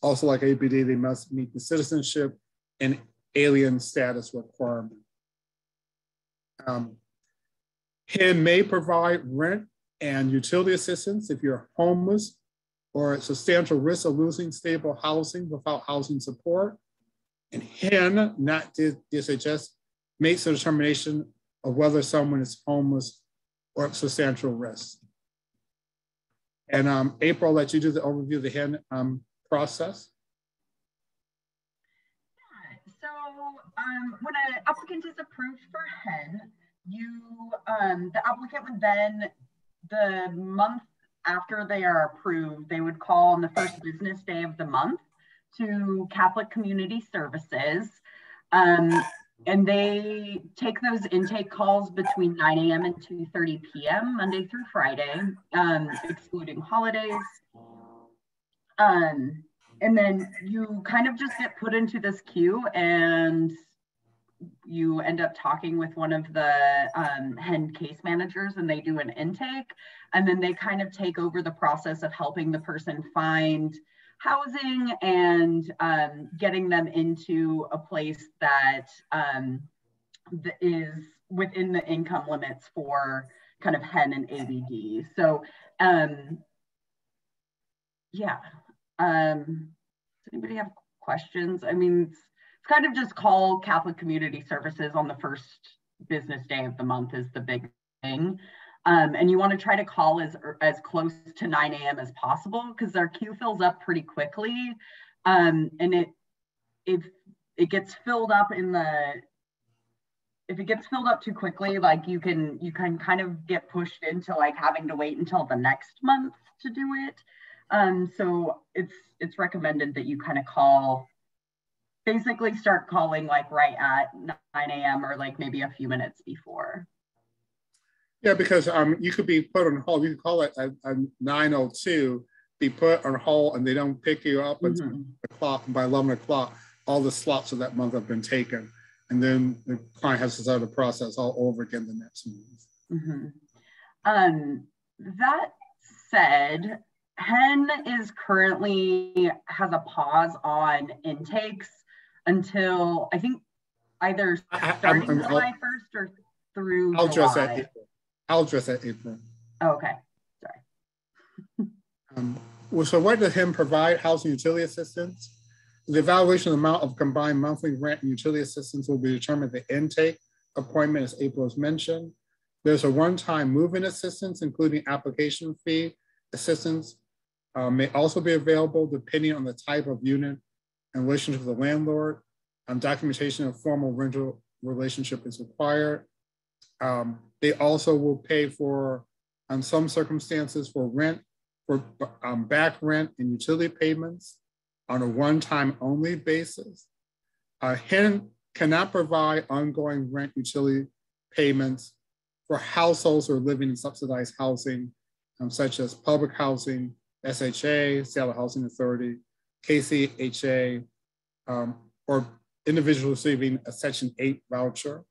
Also like ABD, they must meet the citizenship and alien status requirement. HEN may provide rent and utility assistance if you're homeless or at substantial risk of losing stable housing without housing support. And HEN, not DSHS, makes a determination of whether someone is homeless or at substantial risk. And April, I'll let you do the overview of the HEN process. Yeah, so when an applicant is approved for HEN, the applicant would then, the month after they are approved, they would call on the first business day of the month to Catholic Community Services. And they take those intake calls between 9 a.m. and 2:30 p.m. Monday through Friday, excluding holidays. And then you kind of just get put into this queue, and you end up talking with one of the HEN case managers, and they do an intake, and then they kind of take over the process of helping the person find housing and getting them into a place that is within the income limits for kind of HEN and ABD. So yeah, does anybody have questions? I mean, it's kind of just call Catholic Community Services on the first business day of the month is the big thing. And you want to try to call as close to 9 a.m. as possible, because our queue fills up pretty quickly. And if it gets filled up if it gets filled up too quickly, like you can kind of get pushed into like having to wait until the next month to do it. So it's recommended that you kind of basically start calling like right at 9 a.m. or like maybe a few minutes before. Yeah, because you could be put on hold. You could call it at 9:02, be put on hold, and they don't pick you up until 11 o'clock. And by 11 o'clock, all the slots of that month have been taken. And then the client has to start the process all over again the next month. That said, HEN has a pause on intakes until I think either starting July 1st or through July. I'll address that April. Oh, okay, sorry. So what does HEN provide? Housing utility assistance. The evaluation amount of combined monthly rent and utility assistance will be determined at the intake appointment, as April has mentioned. There's a one-time move-in assistance, including application fee assistance, may also be available depending on the type of unit in relation to the landlord. Documentation of formal rental relationship is required. They also will pay for, in some circumstances, for rent, for back rent and utility payments on a one-time only basis. HEN cannot provide ongoing rent utility payments for households who are living in subsidized housing, such as public housing, SHA, Seattle Housing Authority, KCHA, or individuals receiving a Section 8 voucher.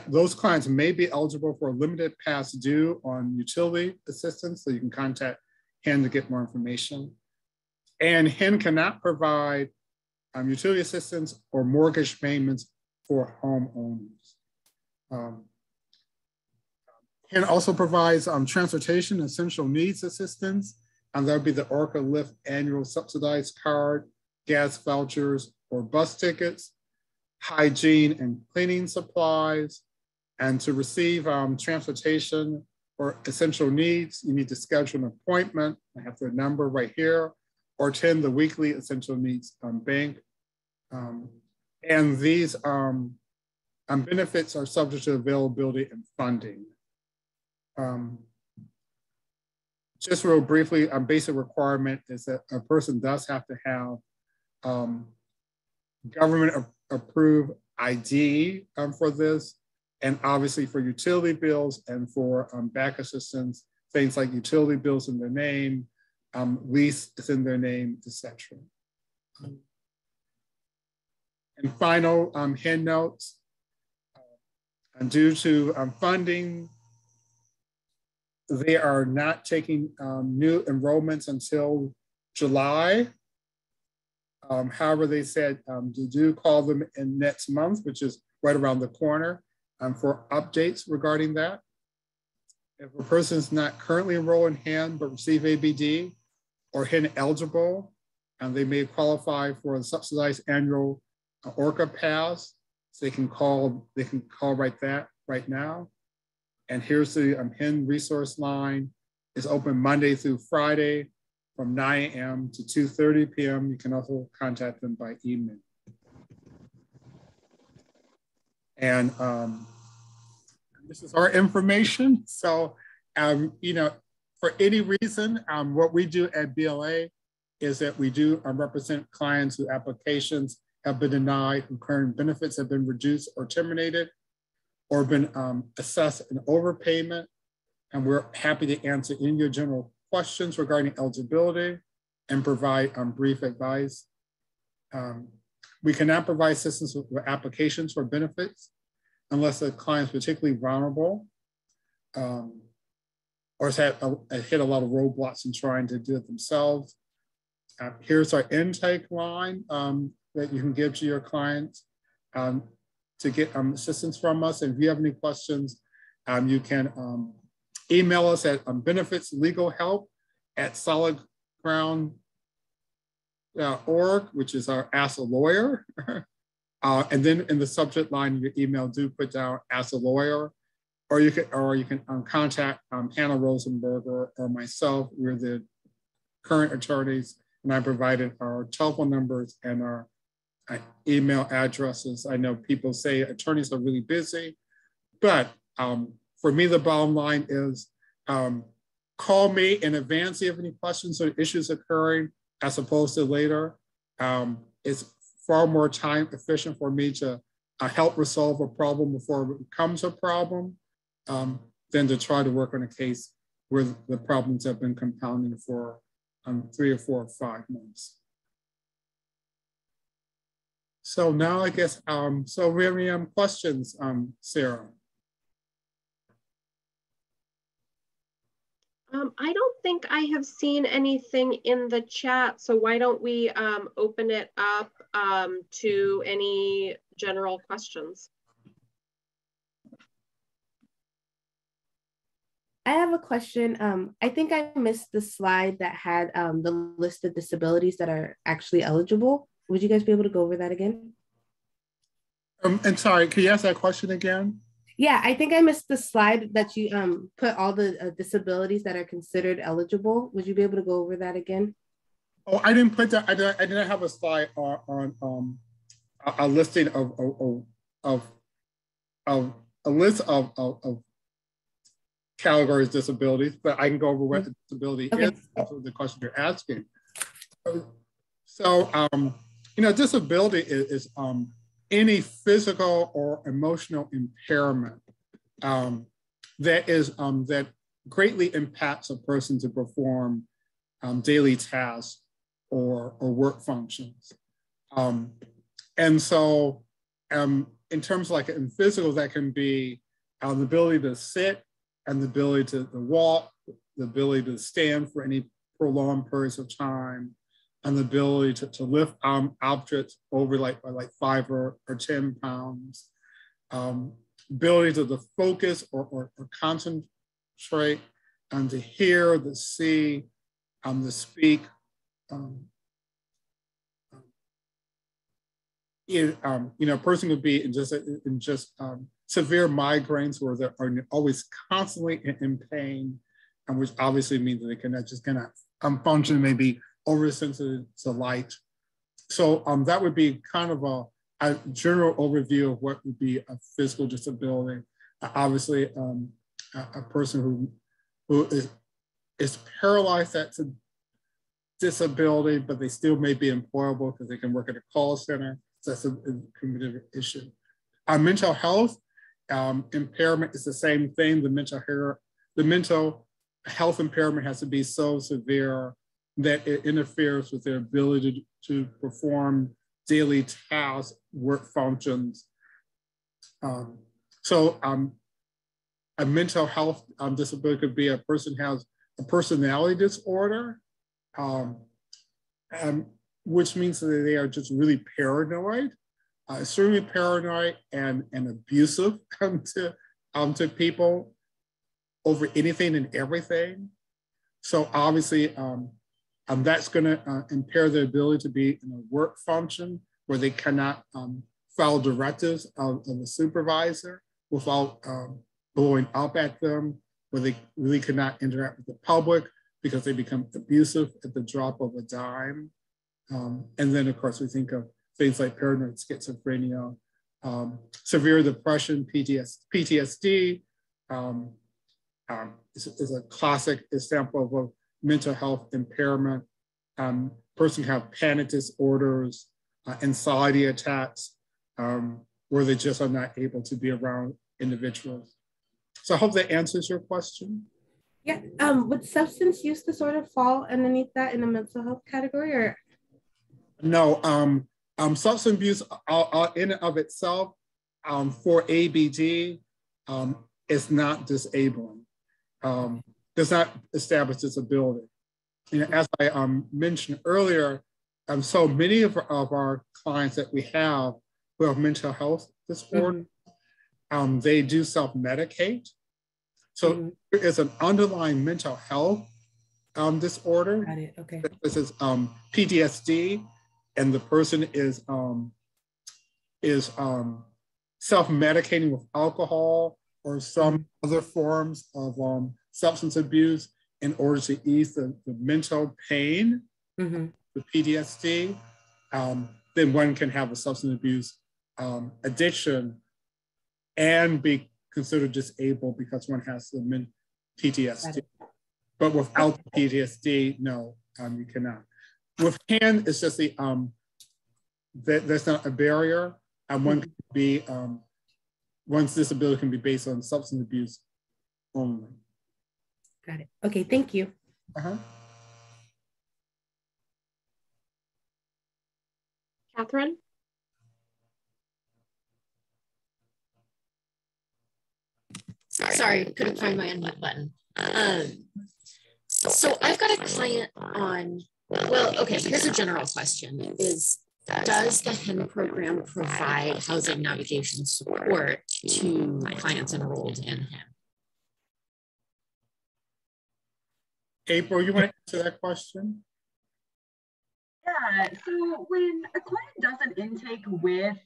Those clients may be eligible for a limited past due on utility assistance, so you can contact HEN to get more information. And HEN cannot provide utility assistance or mortgage payments for homeowners. HEN also provides transportation essential needs assistance, and that would be the Orca Lyft annual subsidized card, gas vouchers, or bus tickets, hygiene and cleaning supplies. And to receive transportation or essential needs, you need to schedule an appointment. I have the number right here, or attend the weekly essential needs bank. And these benefits are subject to availability and funding. Just real briefly, a basic requirement is that a person does have to have government approved ID for this, and obviously for utility bills and for back assistance, things like utility bills in their name, lease is in their name, etc. And final HEN notes, due to funding, they are not taking new enrollments until July. However, they said to do call them in next month, which is right around the corner, for updates regarding that. If a person is not currently enrolled in HEN but receive ABD or HEN eligible, they may qualify for a subsidized annual Orca pass. So they can call right now. And here's the HEN resource line. It's open Monday through Friday from 9 a.m. to 2:30 p.m. You can also contact them by email. And this is our information. So, for any reason, what we do at BLA is that we do represent clients whose applications have been denied, whose current benefits have been reduced or terminated, or been assessed an overpayment. And we're happy to answer any of your general questions regarding eligibility and provide brief advice. We cannot provide assistance with applications for benefits unless the client is particularly vulnerable or has hit a lot of roadblocks in trying to do it themselves. Here's our intake line that you can give to your clients to get assistance from us. And if you have any questions, you can email us at benefitslegalhelp@solidground.org, which is our Ask a Lawyer. And then in the subject line of your email, do put down Ask a Lawyer, or you can contact Hannah Rosenberger or myself. We're the current attorneys, and I provided our telephone numbers and our email addresses. I know people say attorneys are really busy, but for me, the bottom line is call me in advance if you have any questions or issues occurring as opposed to later. It's far more time efficient for me to help resolve a problem before it becomes a problem than to try to work on a case where the problems have been compounding for 3 or 4 or 5 months. So now I guess, so we have any questions, Sarah? I don't think I have seen anything in the chat, so why don't we open it up to any general questions? I have a question. I think I missed the slide that had the list of disabilities that are actually eligible. Would you guys be able to go over that again? And sorry, can you ask that question again? Yeah, I think I missed the slide that you put all the disabilities that are considered eligible. Would you be able to go over that again? Oh, I didn't put that. I didn't have a slide on a listing of a list of categories of disabilities, but I can go over what the disability is. That's the question you're asking. So, disability is any physical or emotional impairment that greatly impacts a person to perform daily tasks or work functions. And so in terms of like in physical, that can be the ability to sit and the ability to walk, the ability to stand for any prolonged periods of time, and the ability to lift objects over like 5 or 10 pounds, ability to focus or concentrate, and to hear, to see, to speak. A person could be in just severe migraines where they are always constantly in pain, and which obviously means that they cannot function, maybe oversensitive to light. So that would be kind of a general overview of what would be a physical disability. Obviously, a person who is paralyzed, that's a disability, but they still may be employable because they can work at a call center. So that's a committed issue. Mental health impairment is the same thing. The mental health impairment has to be so severe that it interferes with their ability to perform daily tasks, work functions. So a mental health disability could be a person has a personality disorder, which means that they are just really paranoid, extremely paranoid and abusive to people over anything and everything. So obviously, that's going to impair their ability to be in a work function where they cannot follow directives of the supervisor without blowing up at them, where they really cannot interact with the public because they become abusive at the drop of a dime. And then, of course, we think of things like paranoid schizophrenia, severe depression, PTSD is a classic example of a mental health impairment. Person can have panic disorders, anxiety attacks, where they just are not able to be around individuals. So I hope that answers your question. Yeah. Would substance use disorder fall underneath that in the mental health category, or? No, substance abuse in and of itself for ABD is not disabling. Does not establish disability. As I mentioned earlier, so many of our clients that we have who have mental health disorder, they do self-medicate. So there is an underlying mental health disorder. Got it. Okay. This is PTSD, and the person is self-medicating with alcohol or some other forms of substance abuse in order to ease the mental pain, the PTSD. Then one can have a substance abuse addiction and be considered disabled because one has the PTSD. But without PTSD, no, you cannot. With HEN, it's just there's not a barrier, and one can be, one's disability can be based on substance abuse only. Got it. Okay, thank you. Catherine? Sorry, couldn't find my unmute button. So I've got a client on, well, okay, here's a general question is, does the HEN program provide housing navigation support to clients enrolled in HEN? April, you want to answer that question? Yeah, so when a client does an intake with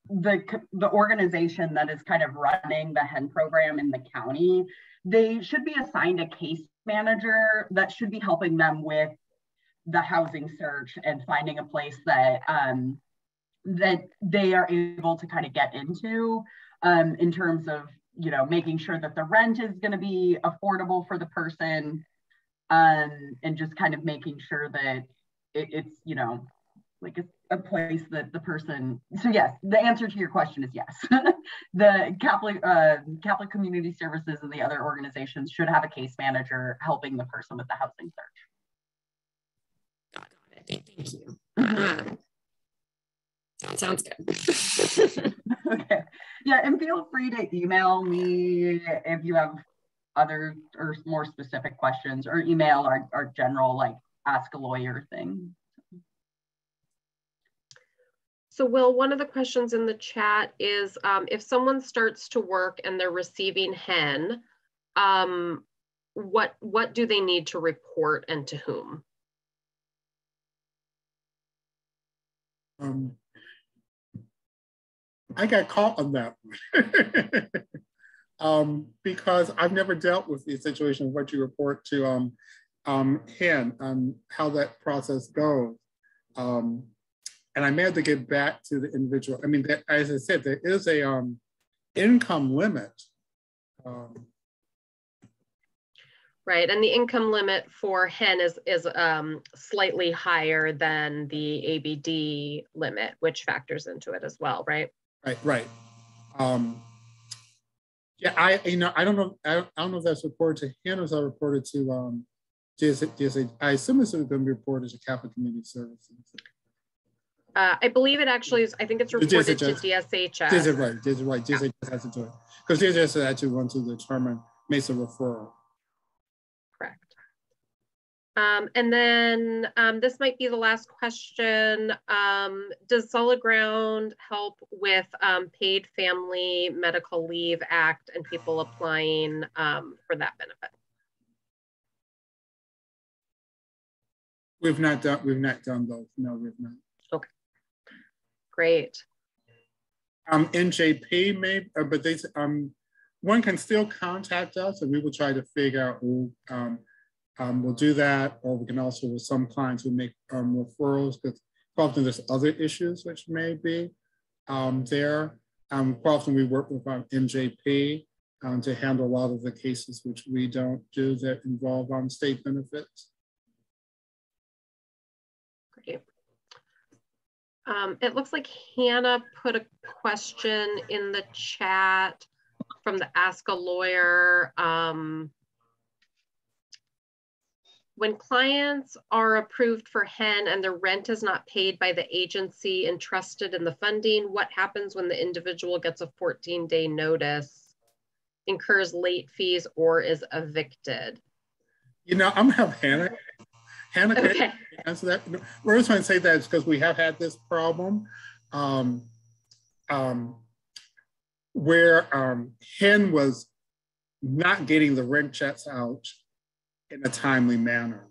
the organization that is kind of running the HEN program in the county, they should be assigned a case manager that should be helping them with the housing search and finding a place that that they are able to kind of get into in terms of, you know, making sure that the rent is going to be affordable for the person, and just kind of making sure that it's, you know, like a place that the person, so yes, the answer to your question is yes. The Catholic Community Services and the other organizations should have a case manager helping the person with the housing search. Got it. Thank you. That sounds good. Okay. Yeah, and feel free to email me if you have other or more specific questions, or email our general like ask a lawyer thing. So Will, one of the questions in the chat is if someone starts to work and they're receiving HEN, what do they need to report and to whom? I got caught on that one because I've never dealt with the situation of what you report to HEN, how that process goes. And I may have to get back to the individual. I mean, as I said, there is a income limit. Right, and the income limit for HEN is slightly higher than the ABD limit, which factors into it as well, right? Right. Yeah, I don't know. I don't know if that's reported to HEN or is that reported to DSA. I assume it's going to be reported to Catholic Community Services. I believe it actually is. I think it's reported to DSHS. DSHS has to do it because DSHS actually wants to determine, makes a referral. Correct. And then this might be the last question. Does Solid Ground help with Paid Family Medical Leave Act and people applying for that benefit? We've not done those. No, we've not. Okay. Great. NJP may, but they one can still contact us and we will try to figure out who we'll do that, or we can also, with some clients who make referrals, because often there's other issues which may be there. Often we work with NJP to handle a lot of the cases which we don't do that involve state benefits. Great. It looks like Hannah put a question in the chat from the Ask a Lawyer. When clients are approved for HEN and their rent is not paid by the agency entrusted in the funding, what happens when the individual gets a 14-day notice, incurs late fees, or is evicted? You know, I'm gonna have Hannah. Hannah, can Okay. answer that? We're just trying to say that is because we have had this problem where HEN was not getting the rent checks out in a timely manner.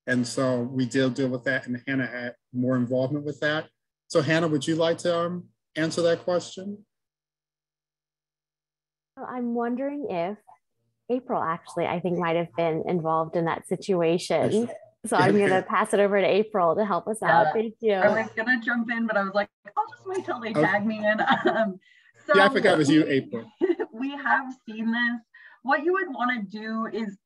And so we did deal with that, and Hannah had more involvement with that. So Hannah, would you like to answer that question? I'm wondering if April actually, I think, might have been involved in that situation. So I'm going to pass it over to April to help us out. Thank you. I was going to jump in, but I was like, I'll just wait till they tag me in. So yeah, I forgot it was you, April. We have seen this. What you would want to do is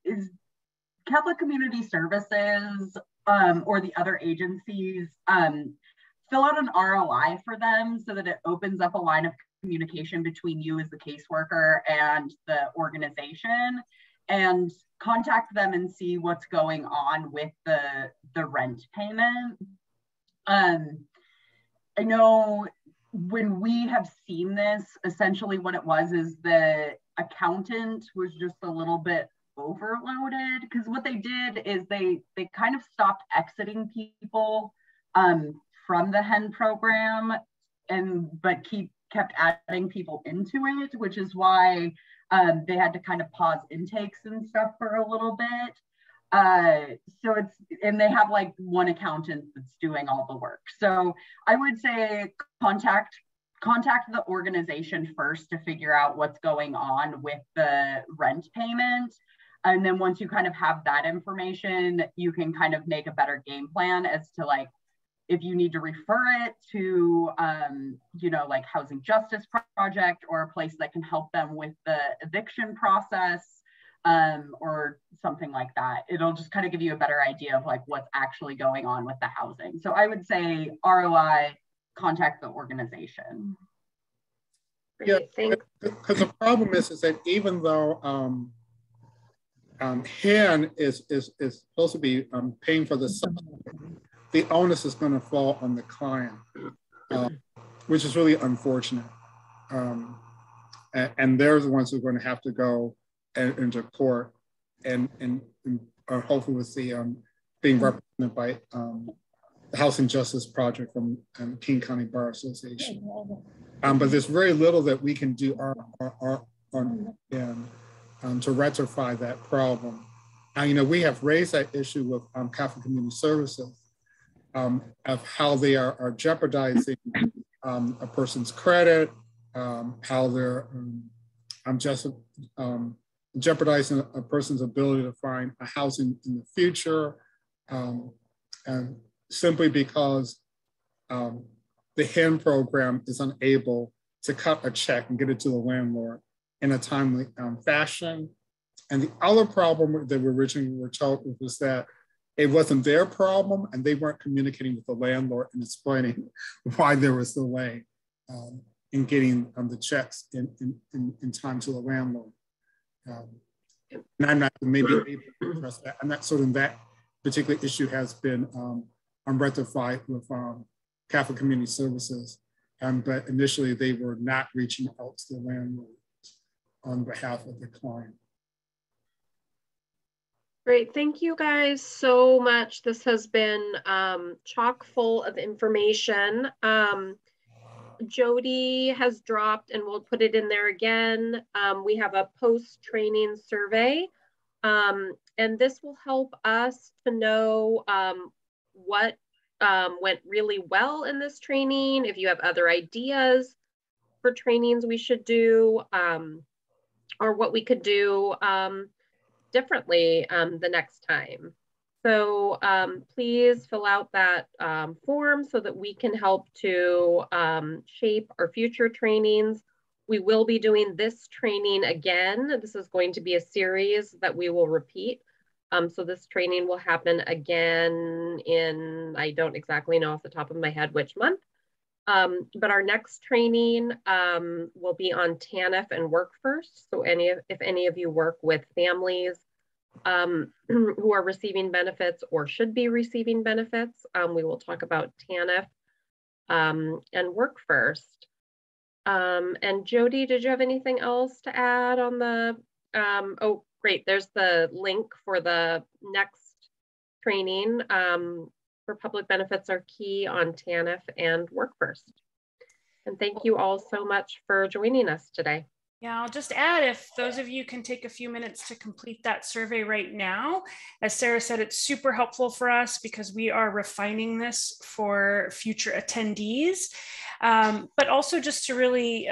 Catholic Community Services or the other agencies fill out an ROI for them so that it opens up a line of communication between you as the caseworker and the organization, and contact them and see what's going on with the rent payment. I know when we have seen this, essentially what it was is the accountant was just a little bit overloaded, because what they did is they kind of stopped exiting people from the HEN program, but kept adding people into it, which is why they had to kind of pause intakes and stuff for a little bit. So and they have like one accountant that's doing all the work. So I would say contact the organization first to figure out what's going on with the rent payment. And then once you kind of have that information, you can kind of make a better game plan as to like, if you need to refer it to, like Housing Justice Project or a place that can help them with the eviction process or something like that. It'll just kind of give you a better idea of like what's actually going on with the housing. So I would say ROI, contact the organization. Yeah, because the problem is that even though HEN is supposed to be paying for the the onus is going to fall on the client, which is really unfortunate. And they're the ones who are going to have to go into court and hopefully with the being represented by the Housing Justice Project from King County Bar Association. But there's very little that we can do on to rectify that problem. And we have raised that issue with Catholic Community Services of how they are jeopardizing a person's credit, how they're just jeopardizing a person's ability to find a housing in the future, and simply because the HEN program is unable to cut a check and get it to the landlord in a timely fashion. And the other problem that we originally were told was that it wasn't their problem and they weren't communicating with the landlord and explaining why there was delay in getting the checks in time to the landlord. And I'm not maybe able to address that. And that sort of that particular issue has been rectified with Catholic Community Services. But initially they were not reaching out to the landlord on behalf of the client. Great, thank you guys so much. This has been chock full of information. Jody has dropped, and we'll put it in there again. We have a post-training survey, and this will help us to know what went really well in this training, if you have other ideas for trainings we should do, or what we could do differently the next time. So please fill out that form so that we can help to shape our future trainings. We will be doing this training again. This is going to be a series that we will repeat. So this training will happen again in, I don't exactly know off the top of my head which month, But our next training will be on TANF and Work First. So if any of you work with families who are receiving benefits or should be receiving benefits, we will talk about TANF and Work First. And Jody, did you have anything else to add on the, oh, great. There's the link for the next training for public benefits are key on TANF and Work First. And thank you all so much for joining us today. Yeah, I'll just add, if those of you can take a few minutes to complete that survey right now, as Sarah said, it's super helpful for us because we are refining this for future attendees, but also just to really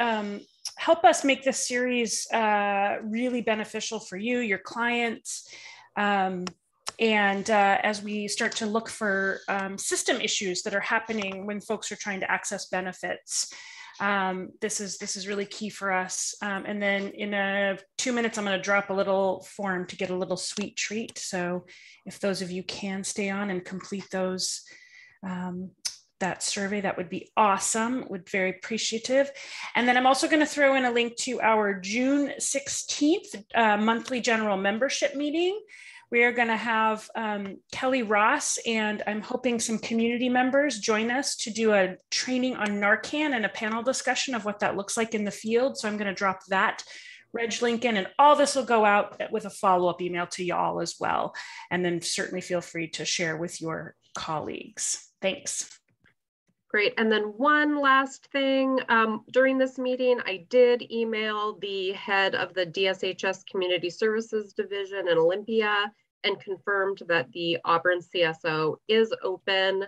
help us make this series really beneficial for you, your clients, and as we start to look for system issues that are happening when folks are trying to access benefits. This is really key for us. And then in 2 minutes, I'm going to drop a little form to get a little sweet treat. So if those of you can stay on and complete those, that survey, that would be awesome. Would very appreciative. And then I'm also going to throw in a link to our June 16th monthly general membership meeting. We are going to have Kelly Ross and I'm hoping some community members join us to do a training on Narcan and a panel discussion of what that looks like in the field. So I'm going to drop that reg link in, and all this will go out with a follow-up email to y'all as well. And then certainly feel free to share with your colleagues. Thanks. Great. And then one last thing, during this meeting, I did email the head of the DSHS Community Services Division in Olympia and confirmed that the Auburn CSO is open.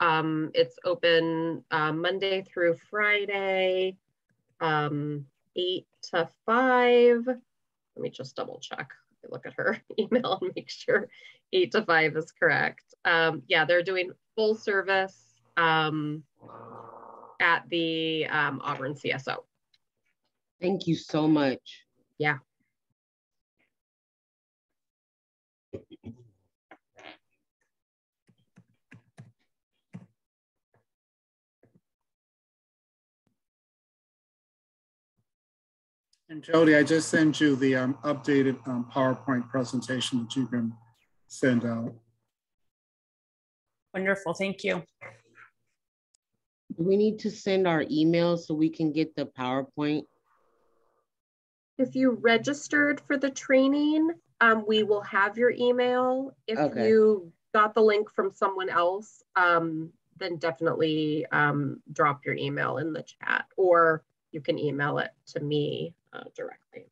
It's open Monday through Friday, 8 to 5. Let me just double check. Look at her email and make sure 8 to 5 is correct. Yeah, they're doing full service at the Auburn CSO. Thank you so much. Yeah. And Jody, I just sent you the updated PowerPoint presentation that you can send out. Wonderful, thank you. Do we need to send our email so we can get the PowerPoint? If you registered for the training, we will have your email. If you got the link from someone else, then definitely drop your email in the chat, or you can email it to me directly.